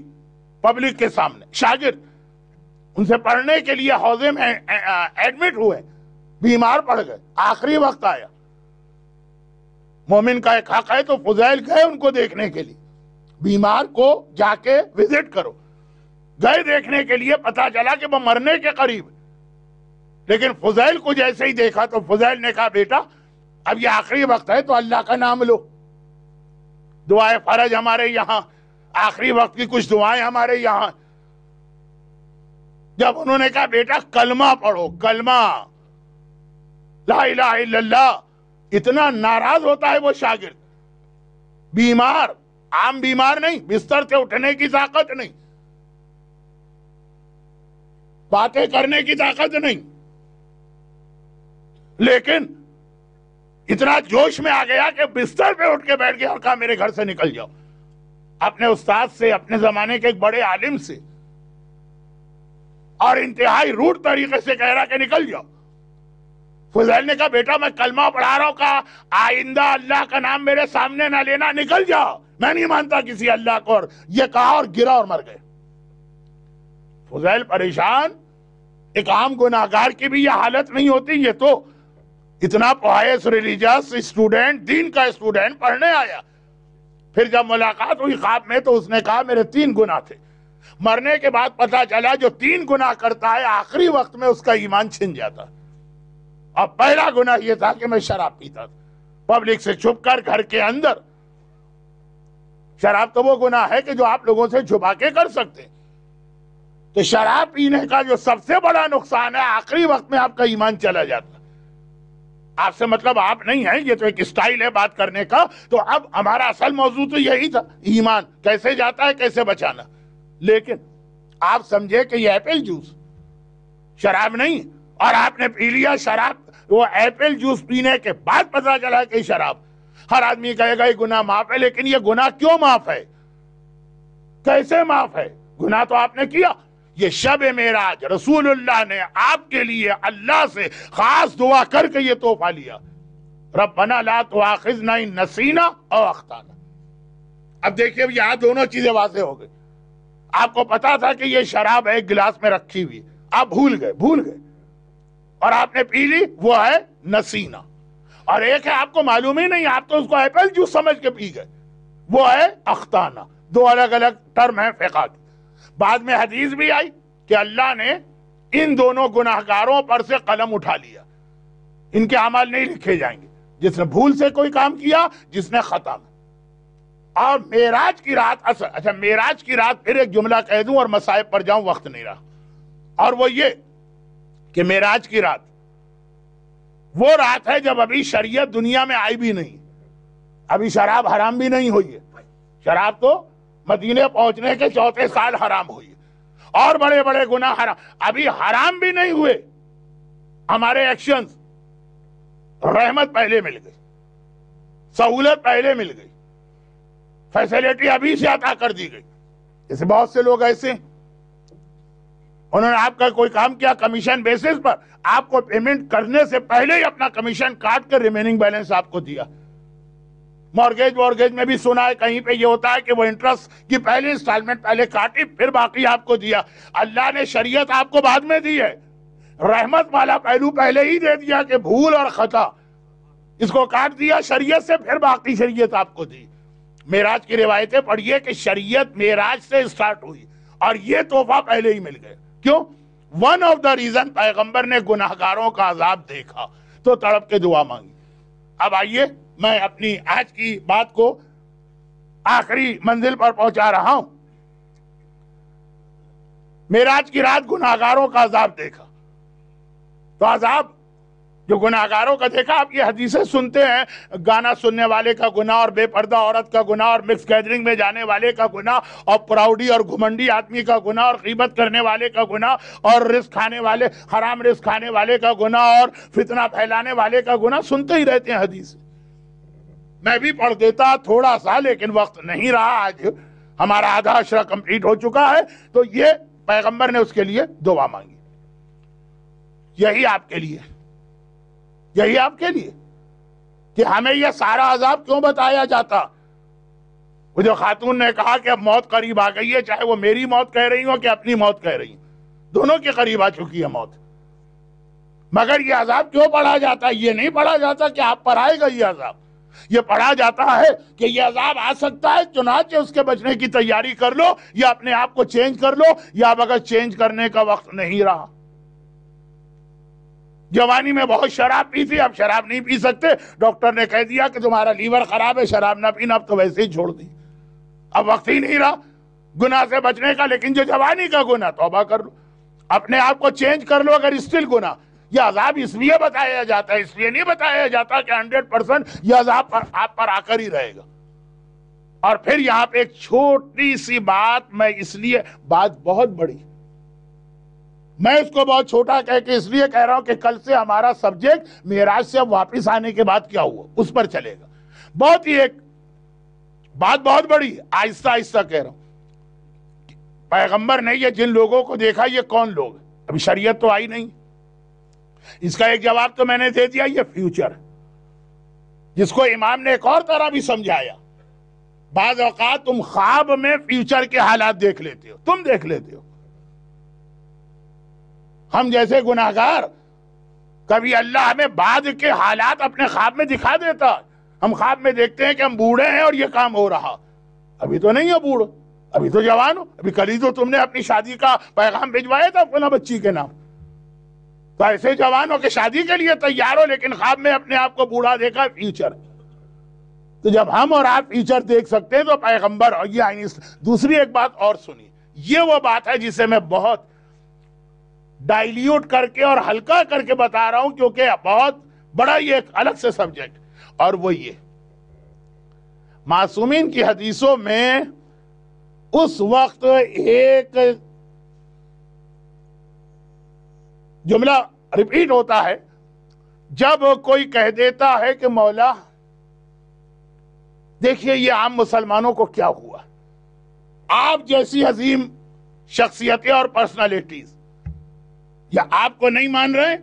[SPEAKER 1] پبلک کے سامنے شاگرد، ان سے پڑھنے کے لیے حوضے میں ایڈمٹ ہوئے، بیمار پڑ گئے، آخری وقت آیا، مومن کا ایک حق ہے، تو فضیل گئے ان کو دیکھنے کے لیے، بیمار کو جا کے وزٹ کرو، گئے دیکھنے کے لیے، پتہ چلا کہ وہ مرنے کے قریب، لیکن فضیل کو جیسے ہی دیکھا تو فضیل نے کہا بیٹا اب یہ آخری وقت ہے تو اللہ کا نام لو، دعائے فرج ہمارے یہاں، آخری وقت کی کچھ دعائیں ہمارے یہاں۔ جب انہوں نے کہا بیٹا کلمہ پڑھو، کلمہ لا الہ الا اللہ اتنا ناراض ہوتا ہے وہ شاگرد، بیمار، عام بیمار نہیں، بستر سے اٹھنے کی طاقت نہیں، باتیں کرنے کی طاقت نہیں، لیکن اتنا جوش میں آ گیا کہ بستر پہ اٹھ کے بیٹھ گیا اور کہا میرے گھر سے نکل جاؤ، اپنے استاد سے، اپنے زمانے کے ایک بڑے عالم سے، اور انتہائی روڈ طریقے سے کہہ رہا کہ نکل جاؤ۔ فضیل نے کہا بیٹا میں کلمہ پڑھا رہا ہوں، کہا آئندہ اللہ کا نام میرے سامنے نہ لینا، نکل جاؤ، میں نہیں مانتا کسی اللہ کو، اور یہ کہا اور گرا اور مر گئے۔ فضیل پریشان، ایک عام گناہگار کی بھی یہ حالت نہیں ہوتی، یہ تو اتنا پوائس ریلیجیس اسٹوڈنٹ، دین کا اسٹوڈنٹ پڑھنے آیا۔ پھر جب ملاقات ہوئی خواب میں تو اس نے کہا میرے 3 گناہ تھے، مرنے کے بعد پتا چلا جو 3 گناہ کرتا ہے آخری وقت میں اس کا ایمان چھن جاتا۔ اور پہلا گناہ یہ تھا کہ میں شراب پیتا تھا، پبلک سے چھپ کر گھر کے اندر۔ شراب تو وہ گناہ ہے کہ جو آپ لوگوں سے چھپا کے کر سکتے، تو شراب پینے کا جو سب سے بڑا نقصان ہے آخری وقت میں آپ کا ایمان چلا جاتا۔ آپ سے مطلب آپ نہیں ہیں، یہ تو ایک اسٹائل ہے بات کرنے کا۔ تو اب ہمارا اصل موضوع تو یہی تھا، ایمان کیسے جاتا ہے، کیسے بچانا۔ لیکن آپ سمجھے کہ یہ ایپل جوس شراب نہیں، اور آپ نے پی لیا شراب، وہ ایپل جوس پینے کے بعد پتا چلا کہ شراب۔ ہر آدمی کہے گا یہ گناہ معاف ہے، لیکن یہ گناہ کیوں معاف ہے، کیسے معاف ہے؟ گناہ تو آپ نے کیا۔ یہ شب معراج رسول اللہ نے آپ کے لیے اللہ سے خاص دعا کر کے یہ تحفہ لیا، ربنا لا تؤاخذنا ان نسینا او اخطانا۔ اب دیکھیے یہاں دونوں چیزیں واضح ہو گئی۔ آپ کو پتا تھا کہ یہ شراب ایک گلاس میں رکھی ہوئی، آپ بھول گئے اور آپ نے پی لی، وہ ہے نسینا۔ اور ایک ہے آپ کو معلوم ہی نہیں، آپ تو اس کو ایپل جوس سمجھ کے پی گئے، وہ ہے اخطانا۔ 2 الگ الگ ٹرم ہیں فقہ کی۔ بعد میں حدیث بھی آئی کہ اللہ نے ان دونوں گناہگاروں پر سے قلم اٹھا لیا، ان کے اعمال نہیں لکھے جائیں گے، جس نے بھول سے کوئی کام کیا، جس نے خطا میں۔ اور معراج کی رات، اچھا معراج کی رات پھر ایک جملہ کہہ دوں اور مصائب پر جاؤں، وقت نہیں رہا، اور وہ یہ کہ معراج کی رات وہ رات ہے جب ابھی شریعت دنیا میں آئی بھی نہیں، ابھی شراب حرام بھی نہیں ہوئی ہے۔ شراب تو مدینے پہنچنے کے 4 سال حرام ہوئی، اور بڑے بڑے گناہ حرام ابھی حرام بھی نہیں ہوئے۔ ہمارے ایکشنز، رحمت پہلے مل گئی، سہولت پہلے مل گئی، فیسلٹی ابھی سے عطا کر دی گئی۔ جیسے بہت سے لوگ ایسے ہیں، انہوں نے آپ کا کوئی کام کیا کمیشن بیسس پر، آپ کو پیمنٹ کرنے سے پہلے ہی اپنا کمیشن کاٹ کر ریمیننگ بیلنس آپ کو دیا۔ مورگیج میں بھی سنا ہے کہیں پہ یہ ہوتا ہے کہ وہ انٹرسٹ کی پہلی انسٹالمنٹ پہلے کاٹی، پھر باقی آپ کو دیا۔ اللہ نے شریعت آپ کو بعد میں دی ہے، رحمت والا پہلو پہلے ہی دے دیا کہ بھول اور خطا، اس کو کاٹ دیا شریعت سے، پھر باقی شریعت آپ کو دی۔ معراج کی روایتیں پڑھیے کہ شریعت معراج سے اسٹارٹ ہوئی، اور یہ تحفہ پہلے ہی مل گئے۔ کیوں؟ ون آف دا ریزن، پیغمبر نے گناہگاروں کا عذاب دیکھا تو تڑپ کے دعا مانگی۔ اب آئیے میں اپنی آج کی بات کو آخری منزل پر پہنچا رہا ہوں۔ معراج کی رات گناہگاروں کا عذاب دیکھا، تو عذاب جو گناہگاروں کا دیکھا، آپ یہ حدیثیں سنتے ہیں، گانا سننے والے کا گناہ، اور بے پردہ عورت کا گناہ، اور مکس گیدرنگ میں جانے والے کا گناہ، اور پراؤڈی اور گھمنڈی آدمی کا گناہ، اور غیبت کرنے والے کا گناہ، اور رزق کھانے والے، حرام رزق کھانے والے کا گناہ، اور فتنہ پھیلانے والے کا گناہ، سنتے ہی رہتے ہیں حدیث۔ میں بھی پڑھ دیتا تھوڑا سا، لیکن وقت نہیں رہا، آج ہمارا آدھا عشرہ کمپلیٹ ہو چکا ہے۔ تو یہ پیغمبر نے اس کے لیے دعا مانگی، یہی آپ کے لیے، یہی آپ کے لیے کہ ہمیں یہ سارا عذاب کیوں بتایا جاتا۔ وہ جو خاتون نے کہا کہ اب موت قریب آ گئی ہے، چاہے وہ میری موت کہہ رہی ہو کہ اپنی موت کہہ رہی ہوں، دونوں کے قریب آ چکی ہے موت، مگر یہ عذاب کیوں پڑھا جاتا ہے؟ یہ نہیں پڑھا جاتا کہ آپ پر آئے گا یہ عذاب، یہ پڑھا جاتا ہے کہ یہ عذاب آ سکتا ہے، چنانچہ اس کے بچنے کی تیاری کر لو، یا اپنے آپ کو چینج کر لو، یا اب اگر چینج کرنے کا وقت نہیں رہا۔ جوانی میں بہت شراب پی تھی، اب شراب نہیں پی سکتے، ڈاکٹر نے کہہ دیا کہ تمہارا لیور خراب ہے، شراب نہ پینا، اب تو ویسے ہی چھوڑ دی، اب وقت ہی نہیں رہا گناہ سے بچنے کا۔ لیکن جو جوانی کا گناہ، توبہ کر لو، اپنے آپ کو چینج کر لو، اگر اسٹل گناہ، یہ عذاب اس لیے بتایا جاتا ہے، اس لیے نہیں بتایا جاتا کہ 100% یہ عذاب آپ پر آ کر ہی رہے گا۔ اور پھر یہاں پہ ایک چھوٹی سی بات، میں اس لیے بات بہت بڑی، میں اس کو بہت چھوٹا کہہ کے اس لیے کہہ رہا ہوں کہ کل سے ہمارا سبجیکٹ معراج سے واپس آنے کے بعد کیا ہوا اس پر چلے گا۔ بہت ہی ایک بات بہت بڑی، آہستہ آہستہ کہہ رہا ہوں۔ پیغمبر نے یہ جن لوگوں کو دیکھا، یہ کون لوگ؟ ابھی شریعت تو آئی نہیں، اس کا ایک جواب تو میں نے دے دیا، یہ فیوچر، جس کو امام نے ایک اور طرح بھی سمجھایا۔ بعض اوقات تم خواب میں فیوچر کے حالات دیکھ لیتے ہو، تم دیکھ لیتے ہو۔ ہم جیسے گناہگار، کبھی اللہ ہمیں بعد کے حالات اپنے خواب میں دکھا دیتا۔ ہم خواب میں دیکھتے ہیں کہ ہم بوڑھے ہیں اور یہ کام ہو رہا، ابھی تو نہیں ہو بوڑھو، ابھی تو جوان ہو، ابھی کل ہی تو تم نے اپنی شادی کا پیغام بھجوایا تھا فلاں بچی کے نام، تو ایسے جوان ہو کہ شادی کے لیے تیار ہو، لیکن خواب میں اپنے آپ کو بوڑھا دیکھا، فیوچر۔ تو جب ہم اور آپ فیوچر دیکھ سکتے ہیں تو پیغمبر، اور یہ دوسری ایک بات اور سنی، یہ وہ بات ہے جسے میں بہت ڈائلیوٹ کر کے اور ہلکا کر کے بتا رہا ہوں، کیونکہ بہت بڑا یہ ایک الگ سے سبجیکٹ، اور وہ یہ معصومین کی حدیثوں میں اس وقت ایک جملہ ریپیٹ ہوتا ہے جب کوئی کہہ دیتا ہے کہ مولا دیکھیے یہ عام مسلمانوں کو کیا ہوا، آپ جیسی عظیم شخصیتیں اور پرسنالٹیز یا آپ کو نہیں مان رہے،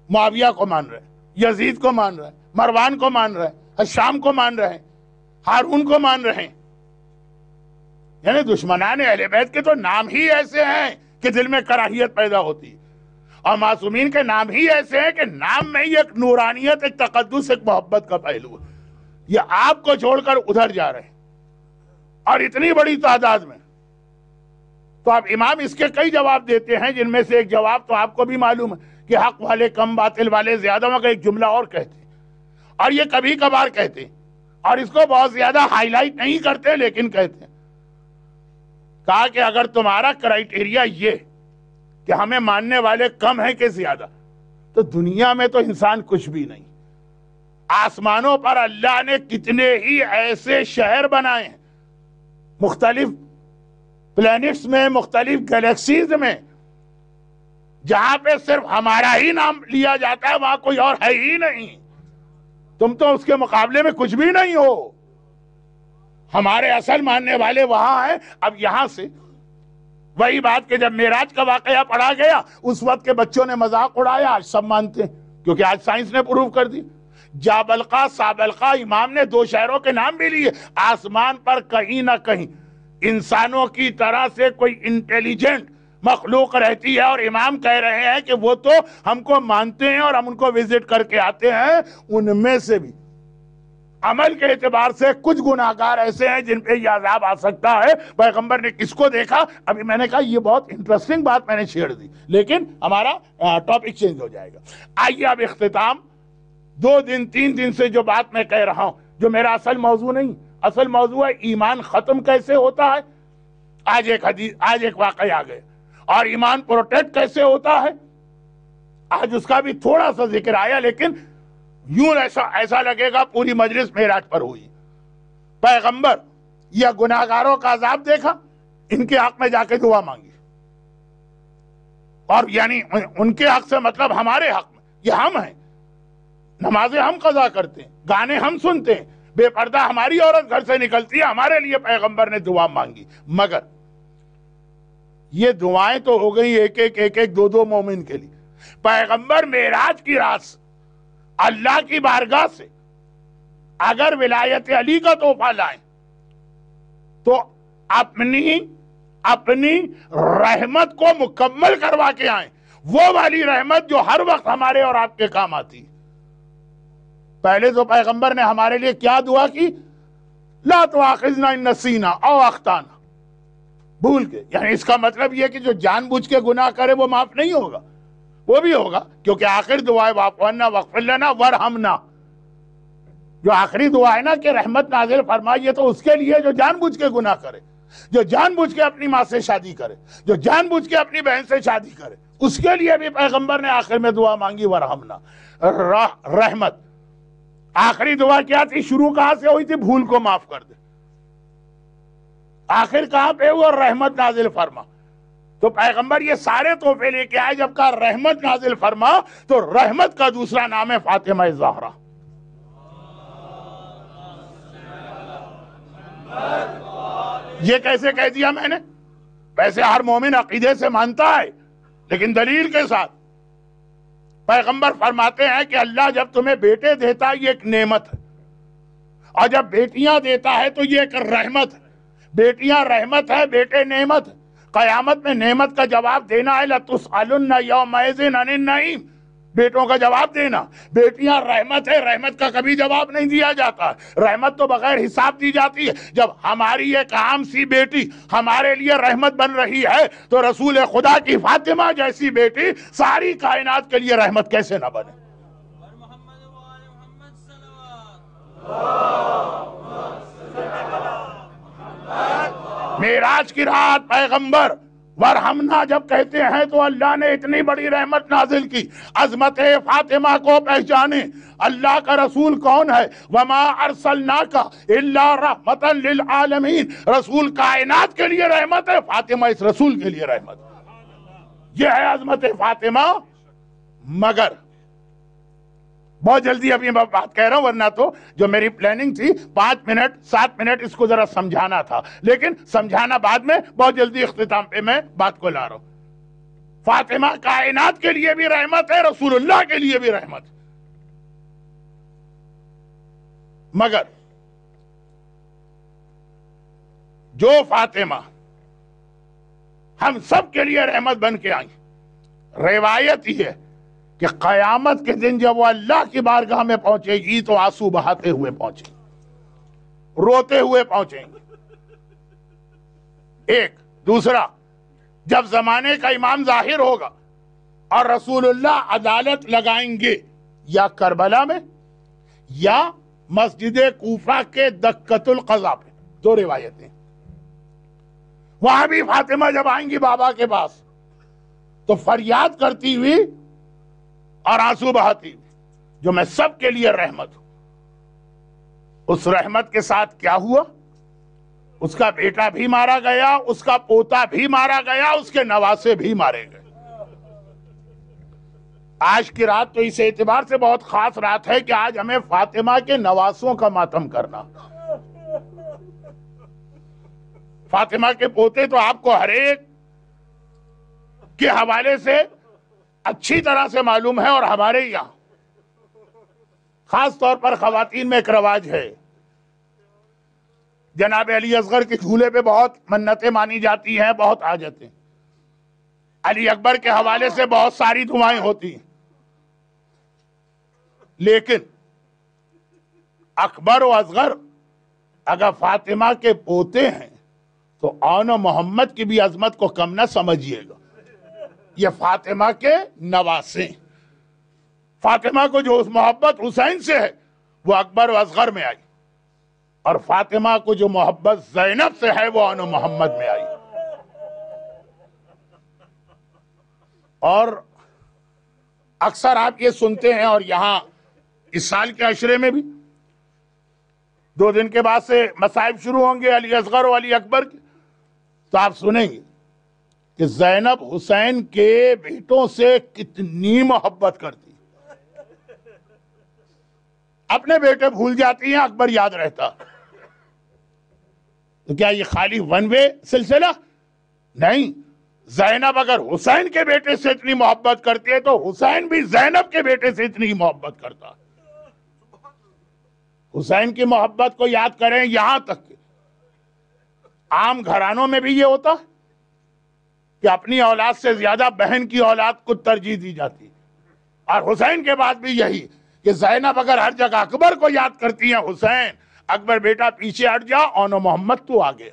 [SPEAKER 1] معاویہ کو مان رہے، یزید کو مان رہے، مروان کو مان رہے، حشام کو مان رہے، ہارون کو مان رہے، یعنی دشمنان اہل بیت کے تو نام ہی ایسے ہیں کہ دل میں کراہیت پیدا ہوتی، اور معصومین کے نام ہی ایسے ہیں کہ نام میں ہی ایک نورانیت، ایک تقدس، ایک محبت کا پہلو ہے۔ یہ آپ کو چھوڑ کر ادھر جا رہے ہیں اور اتنی بڑی تعداد میں، تو اب امام اس کے کئی جواب دیتے ہیں، جن میں سے ایک جواب تو آپ کو بھی معلوم ہے کہ حق والے کم باطل والے زیادہ، مگر ایک جملہ اور کہتے ہیں، اور یہ کبھی کبھار کہتے ہیں اور اس کو بہت زیادہ ہائی لائٹ نہیں کرتے، لیکن کہتے ہیں، کہا کہ اگر تمہارا کرائیٹیریا یہ کہ ہمیں ماننے والے کم ہیں کہ زیادہ، تو دنیا میں تو انسان کچھ بھی نہیں۔ آسمانوں پر اللہ نے کتنے ہی ایسے شہر بنائے ہیں، مختلف پلینٹس میں، مختلف گیلیکسیز میں، جہاں پہ صرف ہمارا ہی نام لیا جاتا ہے، وہاں کوئی اور ہے ہی نہیں، تم تو اس کے مقابلے میں کچھ بھی نہیں ہو، ہمارے اصل ماننے والے وہاں ہیں۔ اب یہاں سے وہی بات کہ جب معراج کا واقعہ پڑھا گیا، اس وقت کے بچوں نے مذاق اڑایا، آج سب مانتے ہیں کیونکہ آج سائنس نے پروف کر دی۔ جابلقا، سابلقا، امام نے دو شہروں کے نام بھی لیے۔ آسمان پر کہیں نہ کہیں انسانوں کی طرح سے کوئی انٹیلیجنٹ مخلوق رہتی ہے، اور امام کہہ رہے ہیں کہ وہ تو ہم کو مانتے ہیں اور ہم ان کو وزٹ کر کے آتے ہیں، ان میں سے بھی عمل کے اعتبار سے کچھ گناہگار ایسے ہیں جن پہ یہ عذاب آ سکتا ہے۔ پیغمبر نے کس کو دیکھا؟ ابھی میں نے کہا یہ بہت انٹرسٹنگ بات میں نے چھیڑ دی، لیکن ہمارا ٹاپک چینج ہو جائے گا۔ آئیے اب اختتام، 2 دن 3 دن سے جو بات میں کہہ رہا ہوں، جو میرا اصل موضوع نہیں، اصل موضوع ہے ایمان ختم کیسے ہوتا ہے۔ آج ایک واقعہ آ گئے، اور ایمان پروٹیکٹ کیسے ہوتا ہے، آج اس کا بھی تھوڑا سا ذکر آیا، لیکن یوں ایسا لگے گا پوری مجلس معراج پر ہوئی۔ پیغمبر یہ گناہگاروں کا عذاب دیکھا، ان کے حق میں جا کے دعا مانگی، اور یعنی ان کے حق سے مطلب ہمارے حق میں، یہ ہم ہیں، نمازیں ہم قضا کرتے ہیں، گانے ہم سنتے ہیں، بے پردہ ہماری عورت گھر سے نکلتی ہے، ہمارے لیے پیغمبر نے دعا مانگی۔ مگر یہ دعائیں تو ہو گئی ایک 2 مومن کے لیے۔ پیغمبر معراج کی رات اللہ کی بارگاہ سے اگر ولایت علی کا تحفہ لائیں تو اپنی رحمت کو مکمل کروا کے آئیں، وہ والی رحمت جو ہر وقت ہمارے اور آپ کے کام آتی۔ پہلے تو پیغمبر نے ہمارے لیے کیا دعا کی؟ لا تؤاخذنا ان نسینا او اخطانا، بھول کے، یعنی اس کا مطلب یہ کہ جو جان بوجھ کے گناہ کرے وہ معاف نہیں ہوگا، وہ بھی ہوگا، کیونکہ آخر دعا ہے واعف عنا واغفر لنا وارحمنا، جو آخری دعا ہے نا کہ رحمت نازل فرمائیے، تو اس کے لیے جو جان بوجھ کے گناہ کرے۔ جو جان بوجھ کے اپنی ماں سے شادی کرے، جو جان بوجھ کے اپنی بہن سے شادی کرے، اس کے لیے بھی پیغمبر نے آخر میں دعا مانگی ورحمنا، رحمت۔ آخری دعا کیا تھی؟ شروع کہاں سے ہوئی تھی؟ بھول کو معاف کر دے۔ آخر کہاں پہ ہوا؟ رحمت نازل فرما۔ تو پیغمبر یہ سارے تحفے لے کے آئے، جب کہا رحمت نازل فرما تو رحمت کا دوسرا نام ہے فاطمہ زہرا۔ یہ کیسے کہہ دیا میں نے؟ ویسے ہر مومن عقیدے سے مانتا ہے، لیکن دلیل کے ساتھ۔ پیغمبر فرماتے ہیں کہ اللہ جب تمہیں بیٹے دیتا ہے یہ ایک نعمت ہے، اور جب بیٹیاں دیتا ہے تو یہ ایک رحمت ہے۔ بیٹیاں رحمت ہے، بیٹے نعمت ہے۔ قیامت میں نعمت کا جواب دینا ہے، لَتُسْأَلُنَّ يَوْمَئِذٍ عَنِ النَّعِيمِ، بیٹوں کا جواب دینا۔ بیٹیاں رحمت ہے، رحمت کا کبھی جواب نہیں دیا جاتا۔ رحمت تو بغیر حساب دی جاتی ہے۔ جب ہماری ایک عام سی بیٹی ہمارے لیے رحمت بن رہی ہے تو رسول خدا کی فاطمہ جیسی بیٹی ساری کائنات کے لیے رحمت کیسے نہ بنے؟ معراج کی رات پیغمبر ورحمنا جب کہتے ہیں تو اللہ نے اتنی بڑی رحمت نازل کی۔ عظمت فاطمہ کو پہچانے، اللہ کا رسول کون ہے؟ وما ارسلناک الا رحمتا للعالمین، رسول کائنات کے لیے رحمت ہے، فاطمہ اس رسول کے لیے رحمت ہے۔ یہ ہے عظمت فاطمہ۔ مگر بہت جلدی ابھی میں بات کہہ رہا ہوں، ورنہ تو جو میری پلاننگ تھی 5 منٹ 7 منٹ اس کو ذرا سمجھانا تھا، لیکن سمجھانا بعد میں، بہت جلدی اختتام پہ میں بات کو لا رہا ہوں۔ فاطمہ کائنات کے لیے بھی رحمت ہے، رسول اللہ کے لیے بھی رحمت ہے۔ مگر جو فاطمہ ہم سب کے لیے رحمت بن کے آئی، روایت یہ ہے کہ قیامت کے دن جب وہ اللہ کی بارگاہ میں پہنچے گی تو آنسو بہاتے ہوئے پہنچے گی، روتے ہوئے پہنچیں گی۔ ایک دوسرا، جب زمانے کا امام ظاہر ہوگا اور رسول اللہ عدالت لگائیں گے یا کربلا میں یا مسجد کوفہ کے دکۃ القضا پہ، دو روایتیں، وہاں بھی فاطمہ جب آئیں گی بابا کے پاس تو فریاد کرتی ہوئی اور آنسو بہاتی ہوئی، جو میں سب کے لیے رحمت ہوں۔ اس رحمت کے ساتھ کیا ہوا؟ اس کا بیٹا بھی مارا گیا، اس کا پوتا بھی مارا گیا، اس کے نواسے بھی مارے گئے۔ آج کی رات تو اس اعتبار سے بہت خاص رات ہے کہ آج ہمیں فاطمہ کے نواسوں کا ماتم کرنا۔ فاطمہ کے پوتے تو آپ کو ہر ایک کے حوالے سے اچھی طرح سے معلوم ہے، اور ہمارے یہاں خاص طور پر خواتین میں ایک رواج ہے، جناب علی اصغر کے جھولے پہ بہت منتیں مانی جاتی ہیں، بہت حاجتیں، علی اکبر کے حوالے سے بہت ساری دعائیں ہوتی ہیں، لیکن اکبر و اصغر اگر فاطمہ کے پوتے ہیں تو آن و محمد کی بھی عظمت کو کم نہ سمجھیے گا۔ یہ فاطمہ کے نواسے، فاطمہ کو جو محبت حسین سے ہے وہ اکبر و اصغر میں آئی، اور فاطمہ کو جو محبت زینب سے ہے وہ آن و محمد میں آئی۔ اور اکثر آپ یہ سنتے ہیں، اور یہاں اس سال کے عشرے میں بھی 2 دن کے بعد سے مصائب شروع ہوں گے علی اصغر و علی اکبر کے، تو آپ سنیں گے کہ زینب حسین کے بیٹوں سے کتنی محبت کرتی، اپنے بیٹے بھول جاتی ہیں، اکبر یاد رہتا۔ تو کیا یہ خالی ون وے سلسلہ؟ نہیں، زینب اگر حسین کے بیٹے سے اتنی محبت کرتی ہے تو حسین بھی زینب کے بیٹے سے اتنی محبت کرتا۔ حسین کی محبت کو یاد کریں، یہاں تک کہ عام گھرانوں میں بھی یہ ہوتا کہ اپنی اولاد سے زیادہ بہن کی اولاد کو ترجیح دی جاتی، اور حسین کے بعد بھی یہی کہ زینب اگر ہر جگہ اکبر کو یاد کرتی ہیں، حسین اکبر بیٹا پیچھے ہٹ جا، آن و محمد تو آگے،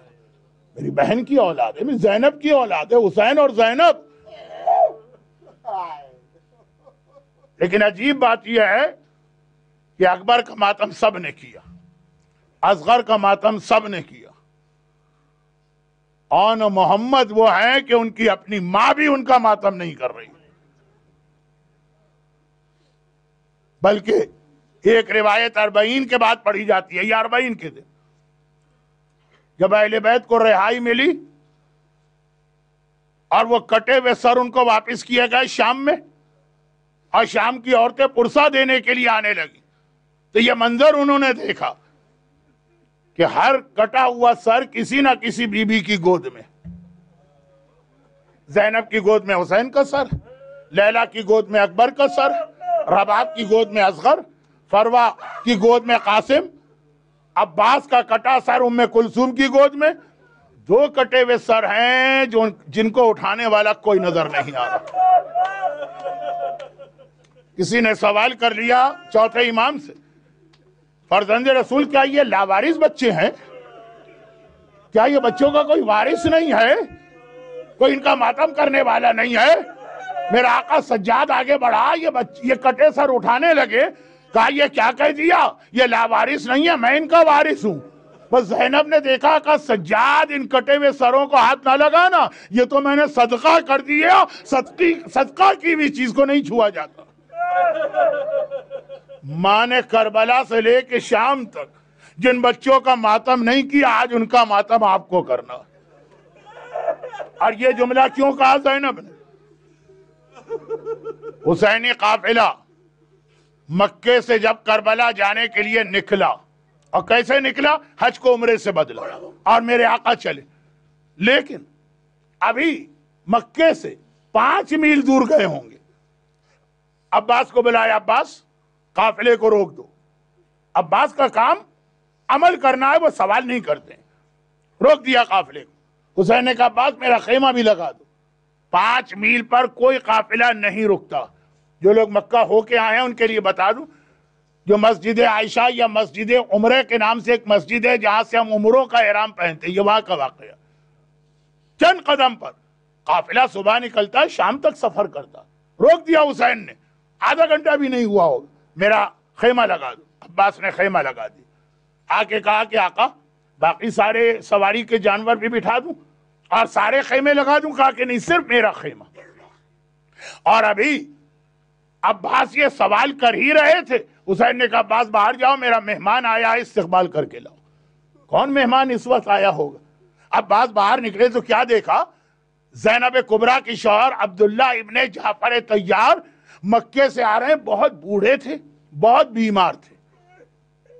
[SPEAKER 1] میری بہن کی اولاد ہے، میری زینب کی اولاد ہے، حسین اور زینب۔ لیکن عجیب بات یہ ہے کہ اکبر کا ماتم سب نے کیا، اصغر کا ماتم سب نے کیا، آن محمد وہ ہیں کہ ان کی اپنی ماں بھی ان کا ماتم نہیں کر رہی، بلکہ ایک روایت 40 کے بعد پڑھی جاتی ہے، یہ 40 کے دن جب اہل بیت کو رہائی ملی اور وہ کٹے ہوئے سر ان کو واپس کیے گئے شام میں، اور شام کی عورتیں پرسہ دینے کے لیے آنے لگی، تو یہ منظر انہوں نے دیکھا کہ ہر کٹا ہوا سر کسی نہ کسی بی بی کی گود میں، زینب کی گود میں حسین کا سر، لیلا کی گود میں اکبر کا سر، رباب کی گود میں اصغر، فروا کی گود میں قاسم، عباس کا کٹا سر ام کلثوم کی گود میں، 2 کٹے ہوئے سر ہیں جن کو اٹھانے والا کوئی نظر نہیں آ رہا۔ کسی نے سوال کر لیا چوتھے امام سے، فرزند رسول کیا یہ لاوارث بچے ہیں؟ کیا یہ بچوں کا کوئی وارث نہیں ہے؟ کوئی ان کا ماتم کرنے والا نہیں ہے؟ میرا آقا سجاد آگے بڑھا، یہ کٹے سر اٹھانے لگے، کہا یہ کیا کہہ دیا؟ یہ لاوارث نہیں ہے، میں ان کا وارث ہوں۔ بس زینب نے دیکھا، کہا سجاد ان کٹے ہوئے سروں کو ہاتھ نہ لگانا، یہ تو میں نے صدقہ کر دیا، صدقہ کی بھی چیز کو نہیں چھوا جاتا۔ ماں نے کربلا سے لے کے شام تک جن بچوں کا ماتم نہیں کیا، آج ان کا ماتم آپ کو کرنا۔ اور یہ جملہ کیوں کہا زینب نے؟ حسینی قافلہ مکے سے جب کربلا جانے کے لیے نکلا، اور کیسے نکلا؟ حج کو عمرے سے بدلا اور میرے آقا چلے، لیکن ابھی مکے سے 5 میل دور گئے ہوں گے۔ عباس کو بلایا، عباس قافلے کو روک دو۔ عباس کا کام عمل کرنا ہے، وہ سوال نہیں کرتے، روک دیا قافلے کو۔ حسین نے کہا عباس میرا خیمہ بھی لگا دو۔ 5 میل پر کوئی قافلہ نہیں رکتا۔ جو لوگ مکہ ہو کے آئے ہیں ان کے لیے بتا دوں، جو مسجد عائشہ یا مسجد عمرے کے نام سے ایک مسجد ہے جہاں سے ہم عمروں کا احرام پہنتے ہیں، یہ وہاں کا واقعہ۔ چند قدم پر قافلہ صبح نکلتا ہے، شام تک سفر کرتا، روک دیا حسین نے، آدھا گھنٹہ بھی نہیں ہوا ہوگا، میرا خیمہ لگا دو۔ عباس نے خیمہ لگا دی، آ کے کہا کہ آقا باقی سارے سواری کے جانور بھی بٹھا دوں اور سارے خیمے لگا دوں؟ کہا کہ نہیں، صرف میرا خیمہ۔ اور ابھی عباس یہ سوال کر ہی رہے تھے، حسین نے کہا عباس باہر جاؤ، میرا مہمان آیا ہے، استقبال کر کے لاؤ۔ کون مہمان اس وقت آیا ہوگا؟ عباس باہر نکلے تو کیا دیکھا؟ زینب کبریٰ کی شوہر عبداللہ ابن جعفر طیار مکے سے آ رہے ہیں، بہت بوڑھے تھے، بہت بیمار تھے۔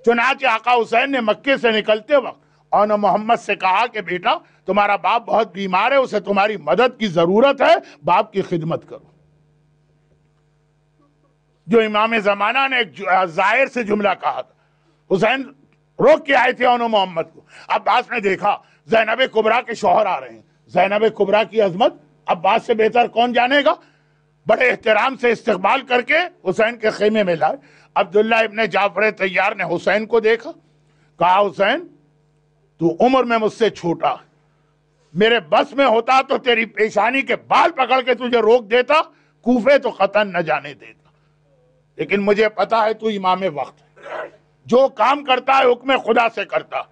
[SPEAKER 1] چنانچہ آقا حسین نے مکے سے نکلتے وقت آن محمد سے کہا کہ بیٹا تمہارا باپ بہت بیمار ہے، اسے تمہاری مدد کی ضرورت ہے، باپ کی خدمت کرو۔ جو امام زمانہ نے ایک ظاہر سے جملہ کہا تھا، حسین روک کے آئے تھے آن محمد کو۔ عباس نے دیکھا زینب کبریٰ کے شوہر آ رہے ہیں، زینب کبریٰ کی عظمت عباس سے بہتر کون جانے گا؟ بڑے احترام سے استقبال کر کے حسین کے خیمے میں لائے۔ عبداللہ ابن جعفر طیار نے حسین کو دیکھا، کہا حسین تو عمر میں مجھ سے چھوٹا، میرے بس میں ہوتا تو تیری پیشانی کے بال پکڑ کے تجھے روک دیتا، کوفے تو قطعاً نہ جانے دیتا، لیکن مجھے پتا ہے تو امام وقت ہے، جو کام کرتا ہے حکم خدا سے کرتا۔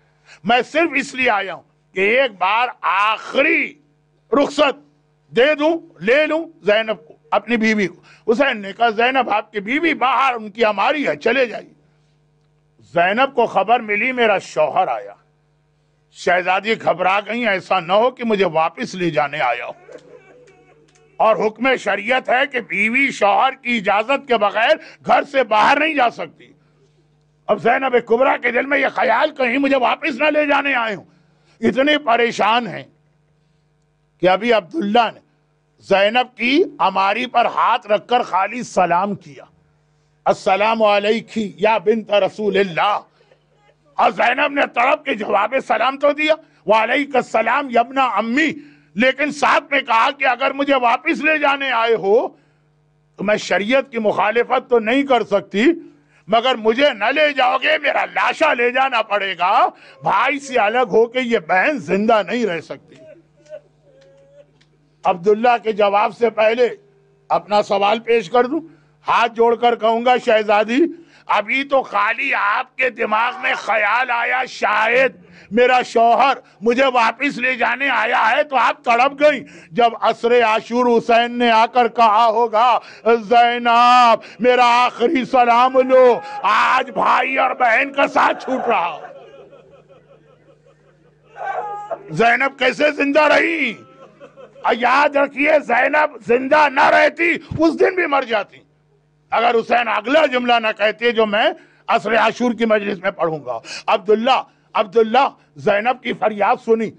[SPEAKER 1] میں صرف اس لیے آیا ہوں کہ ایک بار آخری رخصت دے دوں، لے لوں زینب کو، اپنی بیوی کو۔ حسین نے کہا زینب آپ کی بیوی باہر، ان کی ہماری ہے، چلے جائیے۔ زینب کو خبر ملی میرا شوہر آیا، شہزادی گھبرا گئی، ایسا نہ ہو کہ مجھے واپس لے جانے آیا ہو، اور حکم شریعت ہے کہ بیوی شوہر کی اجازت کے بغیر گھر سے باہر نہیں جا سکتی۔ اب زینب کبریٰ کے دل میں یہ خیال کہیں مجھے واپس نہ لے جانے آئے ہوں، اتنے پریشان ہیں کہ ابھی عبداللہ نے زینب کی اماری پر ہاتھ رکھ کر خالی سلام کیا، السلام علیکی یا بنت رسول اللہ، اور زینب نے تڑپ کے جواب سلام تو دیا، وعلیک السلام یا ابن امی، لیکن ساتھ میں کہا کہ اگر مجھے واپس لے جانے آئے ہو تو میں شریعت کی مخالفت تو نہیں کر سکتی، مگر مجھے نہ لے جاؤ گے میرا لاشا لے جانا پڑے گا، بھائی سے الگ ہو کے یہ بہن زندہ نہیں رہ سکتی۔ عبداللہ کے جواب سے پہلے اپنا سوال پیش کر دوں، ہاتھ جوڑ کر کہوں گا شہزادی ابھی تو خالی آپ کے دماغ میں خیال آیا شاید میرا شوہر مجھے واپس لے جانے آیا ہے تو آپ تڑپ گئی. جب عصر عاشور حسین نے آ کر کہا ہوگا زینب میرا آخری سلام لو، آج بھائی اور بہن کا ساتھ چھوٹ رہا. زینب کیسے زندہ رہی؟ یاد رکھیے زینب زندہ نہ رہتی اس دن بھی مر جاتی اگر حسین اگلا جملہ نہ کہتے جو میں عصر عاشور کی مجلس میں پڑھوں گا. عبداللہ زینب کی فریاد سنی،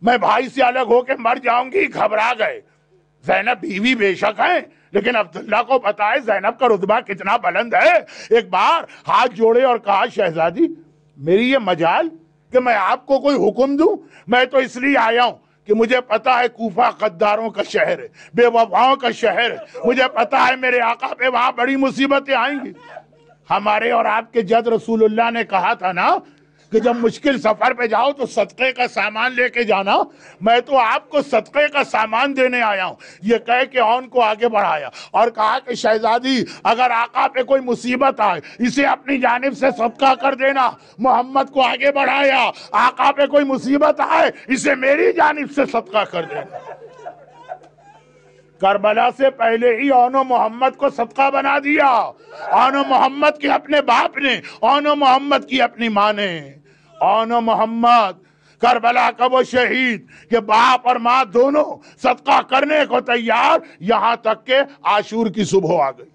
[SPEAKER 1] میں بھائی سے الگ ہو کے مر جاؤں گی، گھبرا گئے. زینب بیوی بے شک ہیں لیکن عبداللہ کو پتا ہے زینب کا رتبہ کتنا بلند ہے. ایک بار ہاتھ جوڑے اور کہا شہزادی میری یہ مجال کہ میں آپ کو کوئی حکم دوں؟ میں تو اس لیے آیا ہوں کہ مجھے پتا ہے کوفہ غداروں کا شہر ہے، بے وفاؤں کا شہر ہے، مجھے پتا ہے میرے آقا پہ وہاں بڑی مصیبتیں آئیں گی. ہمارے اور آپ کے جد رسول اللہ نے کہا تھا نا کہ جب مشکل سفر پہ جاؤ تو صدقے کا سامان لے کے جانا، میں تو آپ کو صدقے کا سامان دینے آیا ہوں. یہ کہہ کے اون کو آگے بڑھایا اور کہا کہ شہزادی اگر آقا پہ کوئی مصیبت آئے اسے اپنی جانب سے صدقہ کر دینا. محمد کو آگے بڑھایا، آقا پہ کوئی مصیبت آئے اسے میری جانب سے صدقہ کر دینا. کربلا سے پہلے ہی اون و محمد کو صدقہ بنا دیا. اون و محمد کے اپنے باپ نے، اون و محمد کی اپنی ماں نے. اون و محمد کربلا کا وہ شہید کہ باپ اور ماں دونوں صدقہ کرنے کو تیار، یہاں تک کہ عاشور کی صبح آ گئی.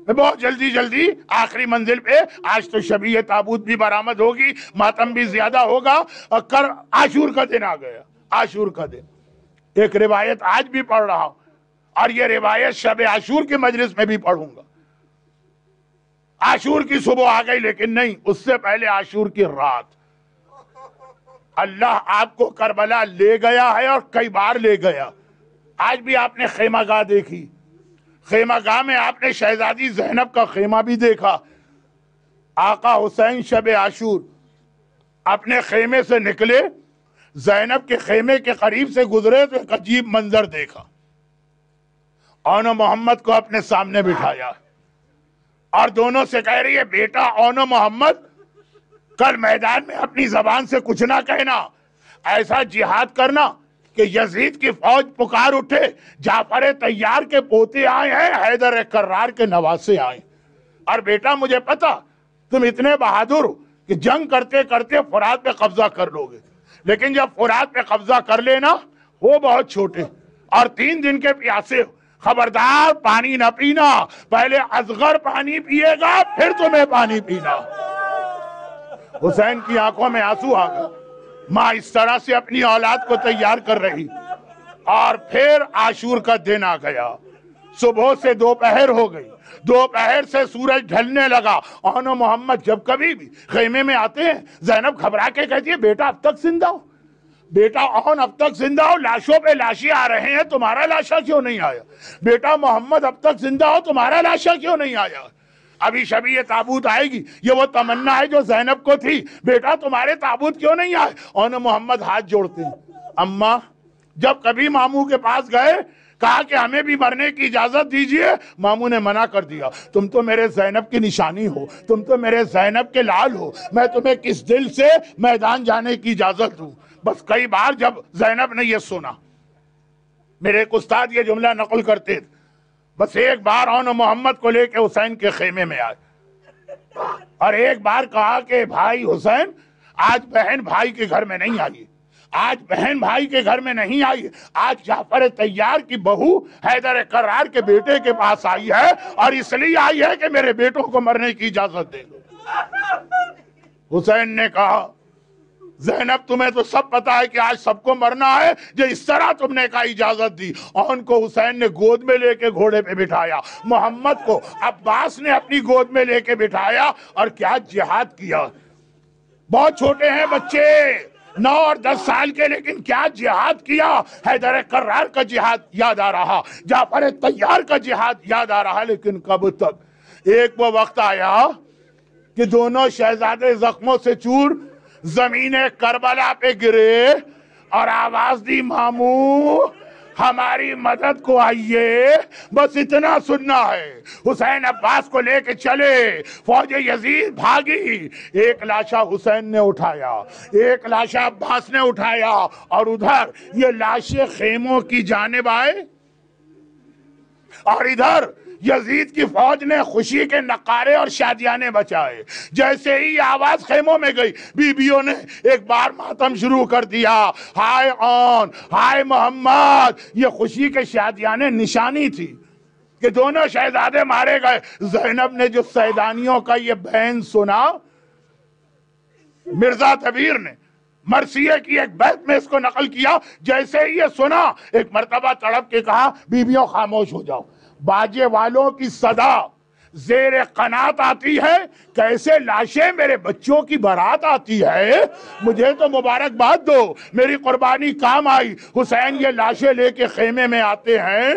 [SPEAKER 1] بہت جلدی آخری منزل پہ آج تو شبیہ تابوت بھی برآمد ہوگی، ماتم بھی زیادہ ہوگا. عاشور کا دن آ گیا. عاشور کا دن ایک روایت آج بھی پڑھ رہا ہوں اور یہ روایت شب عاشور کی مجلس میں بھی پڑھوں گا. عاشور کی صبح آ گئی لیکن نہیں، اس سے پہلے عاشور کی رات. اللہ آپ کو کربلا لے گیا ہے اور کئی بار لے گیا. آج بھی آپ نے خیمہ گاہ دیکھی، خیمہ گاہ میں آپ نے شہزادی زینب کا خیمہ بھی دیکھا. آقا حسین شب عاشور اپنے خیمے سے نکلے، زینب کے خیمے کے قریب سے گزرے تو ایک عجیب منظر دیکھا. اون و محمد کو اپنے سامنے بٹھایا اور دونوں سے کہہ رہی ہے بیٹا اون و محمد کل میدان میں اپنی زبان سے کچھ نہ کہنا، ایسا جہاد کرنا کہ یزید کی فوج پکار اٹھے جعفر طیار کے پوتے آئے ہیں، حیدر کرار کے نواسے آئے. اور بیٹا مجھے پتا تم اتنے بہادر ہو کہ جنگ کرتے کرتے فرات پہ قبضہ کر لو گے، لیکن جب فرات پہ قبضہ کر لینا وہ بہت چھوٹے اور 3 دن کے پیاسے ہو، خبردار پانی نہ پینا، پہلے اصغر پانی پیے گا پھر تمہیں پانی پینا. حسین کی آنکھوں میں آنسو آ گئے. ماں اس طرح سے اپنی اولاد کو تیار کر رہی اور پھر عاشور کا دن آ گیا. صبح سے دوپہر ہو گئی، دوپہر سے سورج ڈھلنے لگا. اون و محمد جب کبھی بھی خیمے میں آتے ہیں زینب گھبرا کے کہتی ہے بیٹا اب تک زندہ ہو، بیٹا اون اب تک زندہ ہو، لاشوں پہ لاشیں آ رہے ہیں تمہارا لاشا کیوں نہیں آیا؟ بیٹا محمد اب تک زندہ ہو، تمہارا لاشا کیوں نہیں آیا؟ ابھی شبیہ تابوت آئے گی، یہ وہ تمنا ہے جو زینب کو تھی، بیٹا تمہارے تابوت کیوں نہیں آئے؟ اون محمد ہاتھ جوڑتے ہیں. اماں جب کبھی ماموں کے پاس گئے کہا کہ ہمیں بھی مرنے کی اجازت دیجئے، ماموں نے منع کر دیا. تم تو میرے زینب کی نشانی ہو، تم تو میرے زینب کے لال ہو، میں تمہیں کس دل سے میدان جانے کی اجازت دوں؟ بس کئی بار جب زینب نے یہ سنا، میرے ایک استاد یہ جملہ نقل کرتے تھے، بس ایک بار اون محمد کو لے کے حسین کے خیمے میں آئے اور ایک بار کہا کہ بھائی حسین آج بہن بھائی کے گھر میں نہیں آئی، آج بہن بھائی کے گھر میں نہیں آئی، آج جعفر طیار کی بہو حیدر کرار کے بیٹے کے پاس آئی ہے اور اس لیے آئی ہے کہ میرے بیٹوں کو مرنے کی اجازت دے دو. حسین نے کہا زینب تمہیں تو سب پتا ہے کہ آج سب کو مرنا ہے، جو اس طرح تم نے کہا اجازت دی. اون کو حسین نے گود میں لے کے گھوڑے پہ بٹھایا، محمد کو عباس نے اپنی گود میں لے کے بٹھایا اور کیا جہاد کیا. بہت چھوٹے ہیں بچے، 9 اور 10 سال کے، لیکن کیا جہاد کیا. حیدر کرار کا جہاد یاد آ رہا، جعفر طیار کا جہاد یاد آ رہا، لیکن کب تک؟ ایک وہ وقت آیا کہ دونوں شہزادے زخموں سے چور زمین کربلا پہ گرے اور آواز دی ماموں ہماری مدد کو آئیے، بس اتنا سننا ہے۔ حسین عباس کو لے کے چلے، فوج یزید بھاگی، ایک لاشا حسین نے اٹھایا، ایک لاشا عباس نے اٹھایا، اور ادھر یہ لاشیں خیموں کی جانب آئے، اور ادھر یزید کی فوج نے خوشی کے نقارے اور شادیانے بچائے۔ جیسے ہی آواز خیموں میں گئی، بیویوں نے ایک بار ماتم شروع کر دیا، ہائے آن، ہائے محمد۔ یہ خوشی کے شادیانے نشانی تھی کہ دونوں شہزادے مارے گئے۔ زینب نے جو سیدانیوں کا یہ بیان سنا، مرزا طبیر نے مرثیے کی ایک بیت میں اس کو نقل کیا، جیسے ہی یہ سنا ایک مرتبہ تڑپ کے کہا، بیویوں خاموش ہو جاؤ۔ باجے والوں کی صدا زیر قنات آتی ہے، کیسے لاشیں میرے بچوں کی بارات آتی ہے۔ مجھے تو مبارکباد دو، میری قربانی کام آئی۔ حسین یہ لاشیں لے کے خیمے میں آتے ہیں،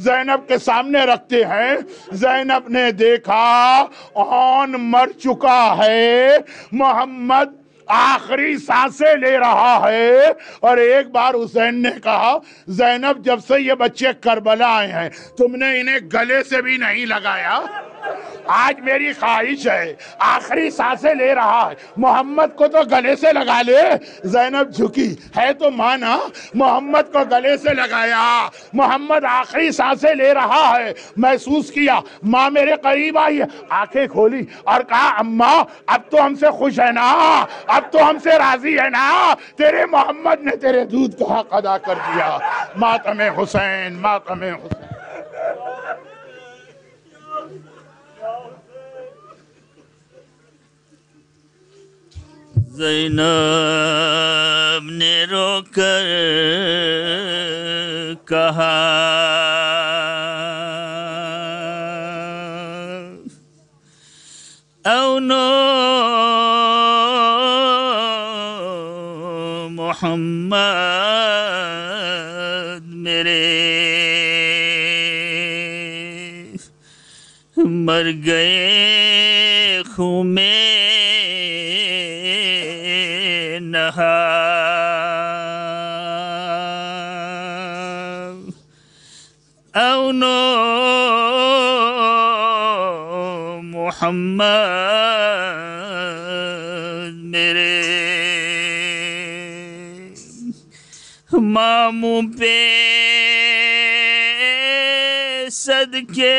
[SPEAKER 1] زینب کے سامنے رکھتے ہیں۔ زینب نے دیکھا آن مر چکا ہے، محمد آخری سانسیں لے رہا ہے۔ اور ایک بار حسین نے کہا، زینب جب سے یہ بچے کربلا آئے ہیں تم نے انہیں گلے سے بھی نہیں لگایا۔ آج میری خواہش ہے، آخری سانسیں لے رہا ہے، محمد کو تو گلے سے لگا لے۔ زینب جھکی، ہے تو مانا، محمد کو گلے سے لگایا۔ محمد آخری سانسیں لے رہا ہے، محسوس کیا، ماں میرے قریب آئی، آنکھیں کھولی اور کہا، اماں اب تو ہم سے خوش ہے نا، اب تو ہم سے راضی ہے نا، تیرے محمد نے تیرے دودھ کا حق ادا کر دیا۔ ماتم حسین، ماتم حسین۔
[SPEAKER 2] زینب نے رو کر کہا، او نو محمد میرے مر گئے خون میں نہا، او نو محمد میرے ماموں پہ صدقے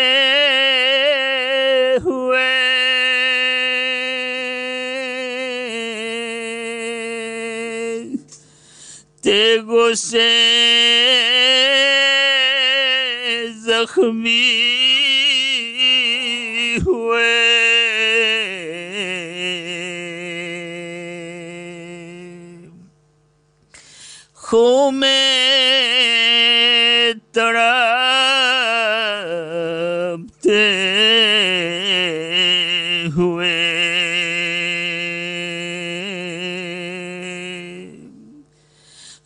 [SPEAKER 2] ہوئے، تیگو سے زخمی ہوئے، خون میں تڑپتے ہوئے،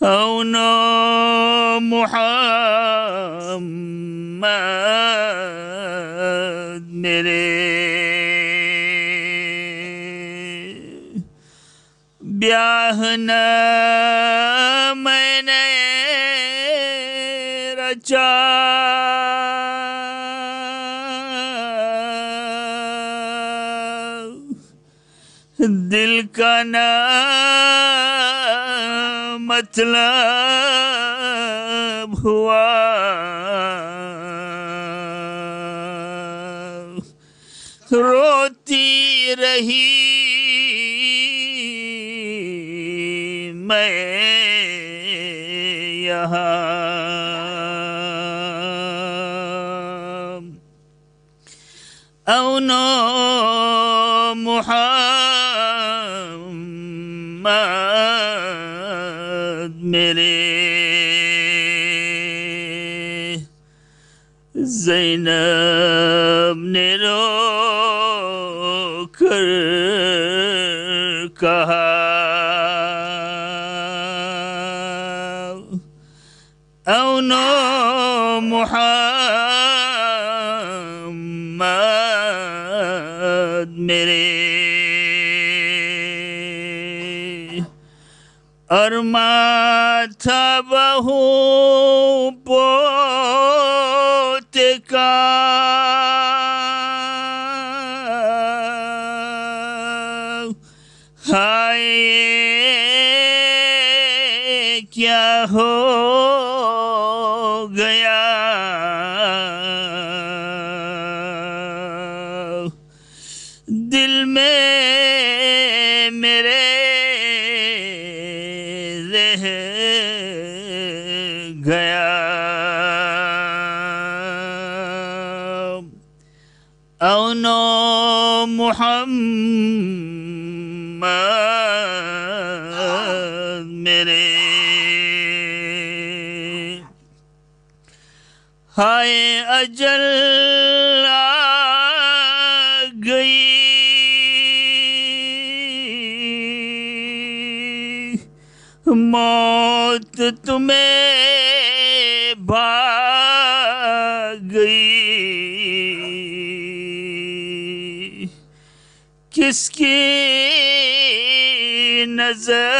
[SPEAKER 2] او نو محمد میرے بیاہ نہ میں نے رچا، دل کا نہ مطلب ہوا، روتی رہی میں یہاں، او نو محمد میرے زینب نے رو کر کہا، او نو محمد میرے ارمان تھا بہو پوتے کا ہائے کیا ہو گیا دل میں میرے رہ گیا اونو محمد میرے ہائے اجل آ گئی موت تمہیں بھاگ گئی کس کی نظر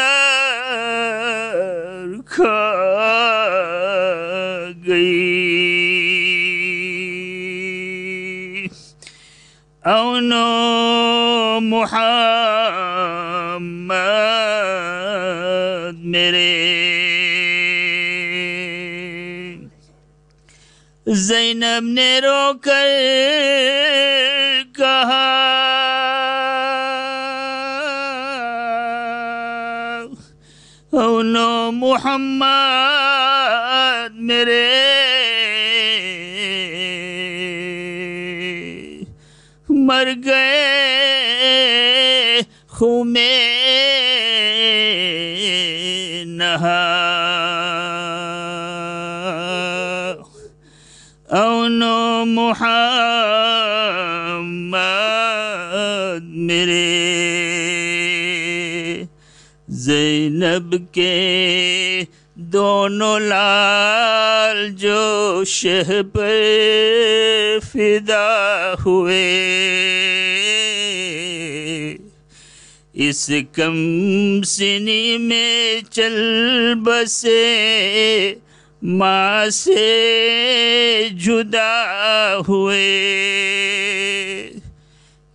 [SPEAKER 2] کھا گئی اونو محمد میرے زینب نے رو کر کہا اونو محمد میرے مر گئے خون میں نہا اونو محمد میرے زینب کے دونوں لال جو شہ پر فدا ہوئے اس کم سنی میں چل بسے ماں سے جدا ہوئے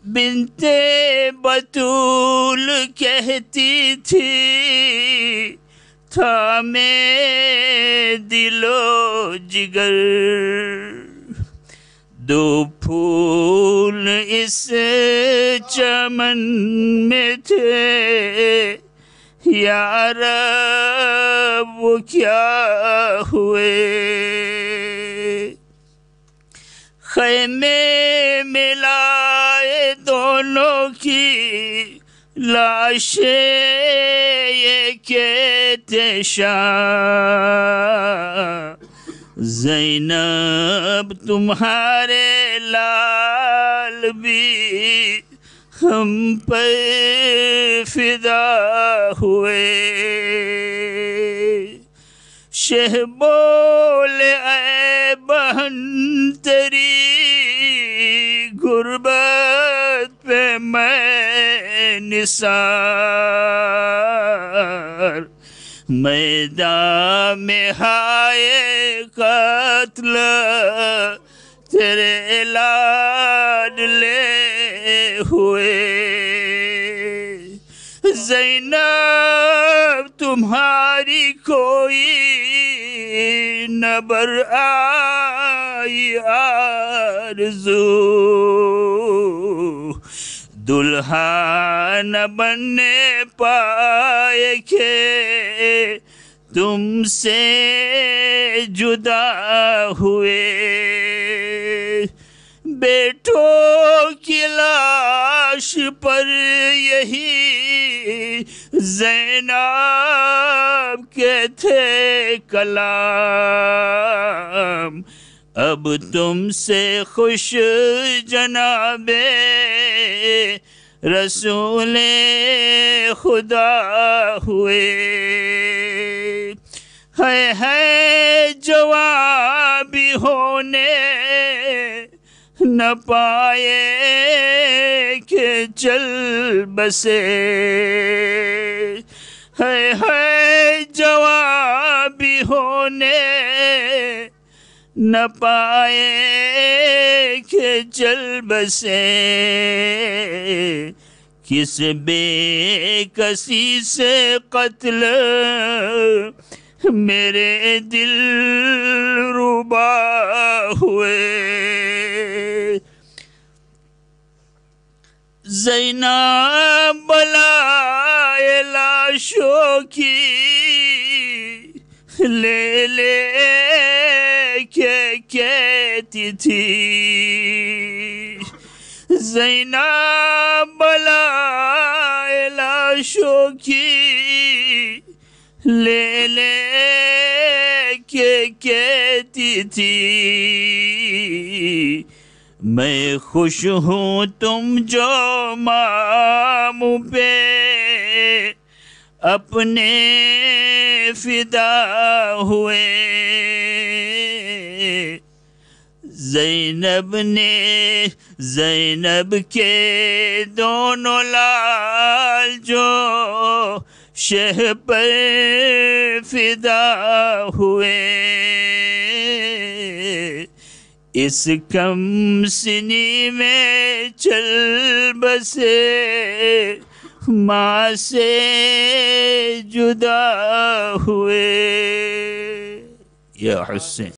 [SPEAKER 2] بنت بطول کہتی تھی تھا میں دل و جگر دو پھول اس چمن میں تھے یا رب وہ کیا ہوئے خیمے میں لائے دونوں کی لاشیں یہ کہتے شاہ زینب تمہارے لال بھی ہم پر فدا ہوئے شہ بولے اے بہن تیری غربت پہ میں نثار میدان میں ہائے قتل تیرے لاڈلے ہوئے زینب تمہاری کوئی نہ بر آئی آرزو دلہا نہ بننے پائے کہ تم سے جدا ہوئے بیٹوں کی لاش پر یہی زینب کے تھے کلام اب تم سے خوش جناب رسول خدا ہوئے ہے جوان بھی ہونے نہ پائے کہ چل بسے ہے جوان بھی ہونے نہ پائے کہ چل بسے، کس بے کسی سے قتل میرے دل ربا ہوئے۔ زینب بلائے لاشوں کی لے لے کے کہتی تھی، زینب بلائے لاشوں کی لے لے کے کہتی تھی، میں خوش ہوں تم جو مام پہ اپنے فدا ہوئے۔ زینب کے دونوں لال جو شہ پر فدا ہوئے، اس کم سنی میں چل بسے، ماں سے جدا ہوئے۔ یا حسین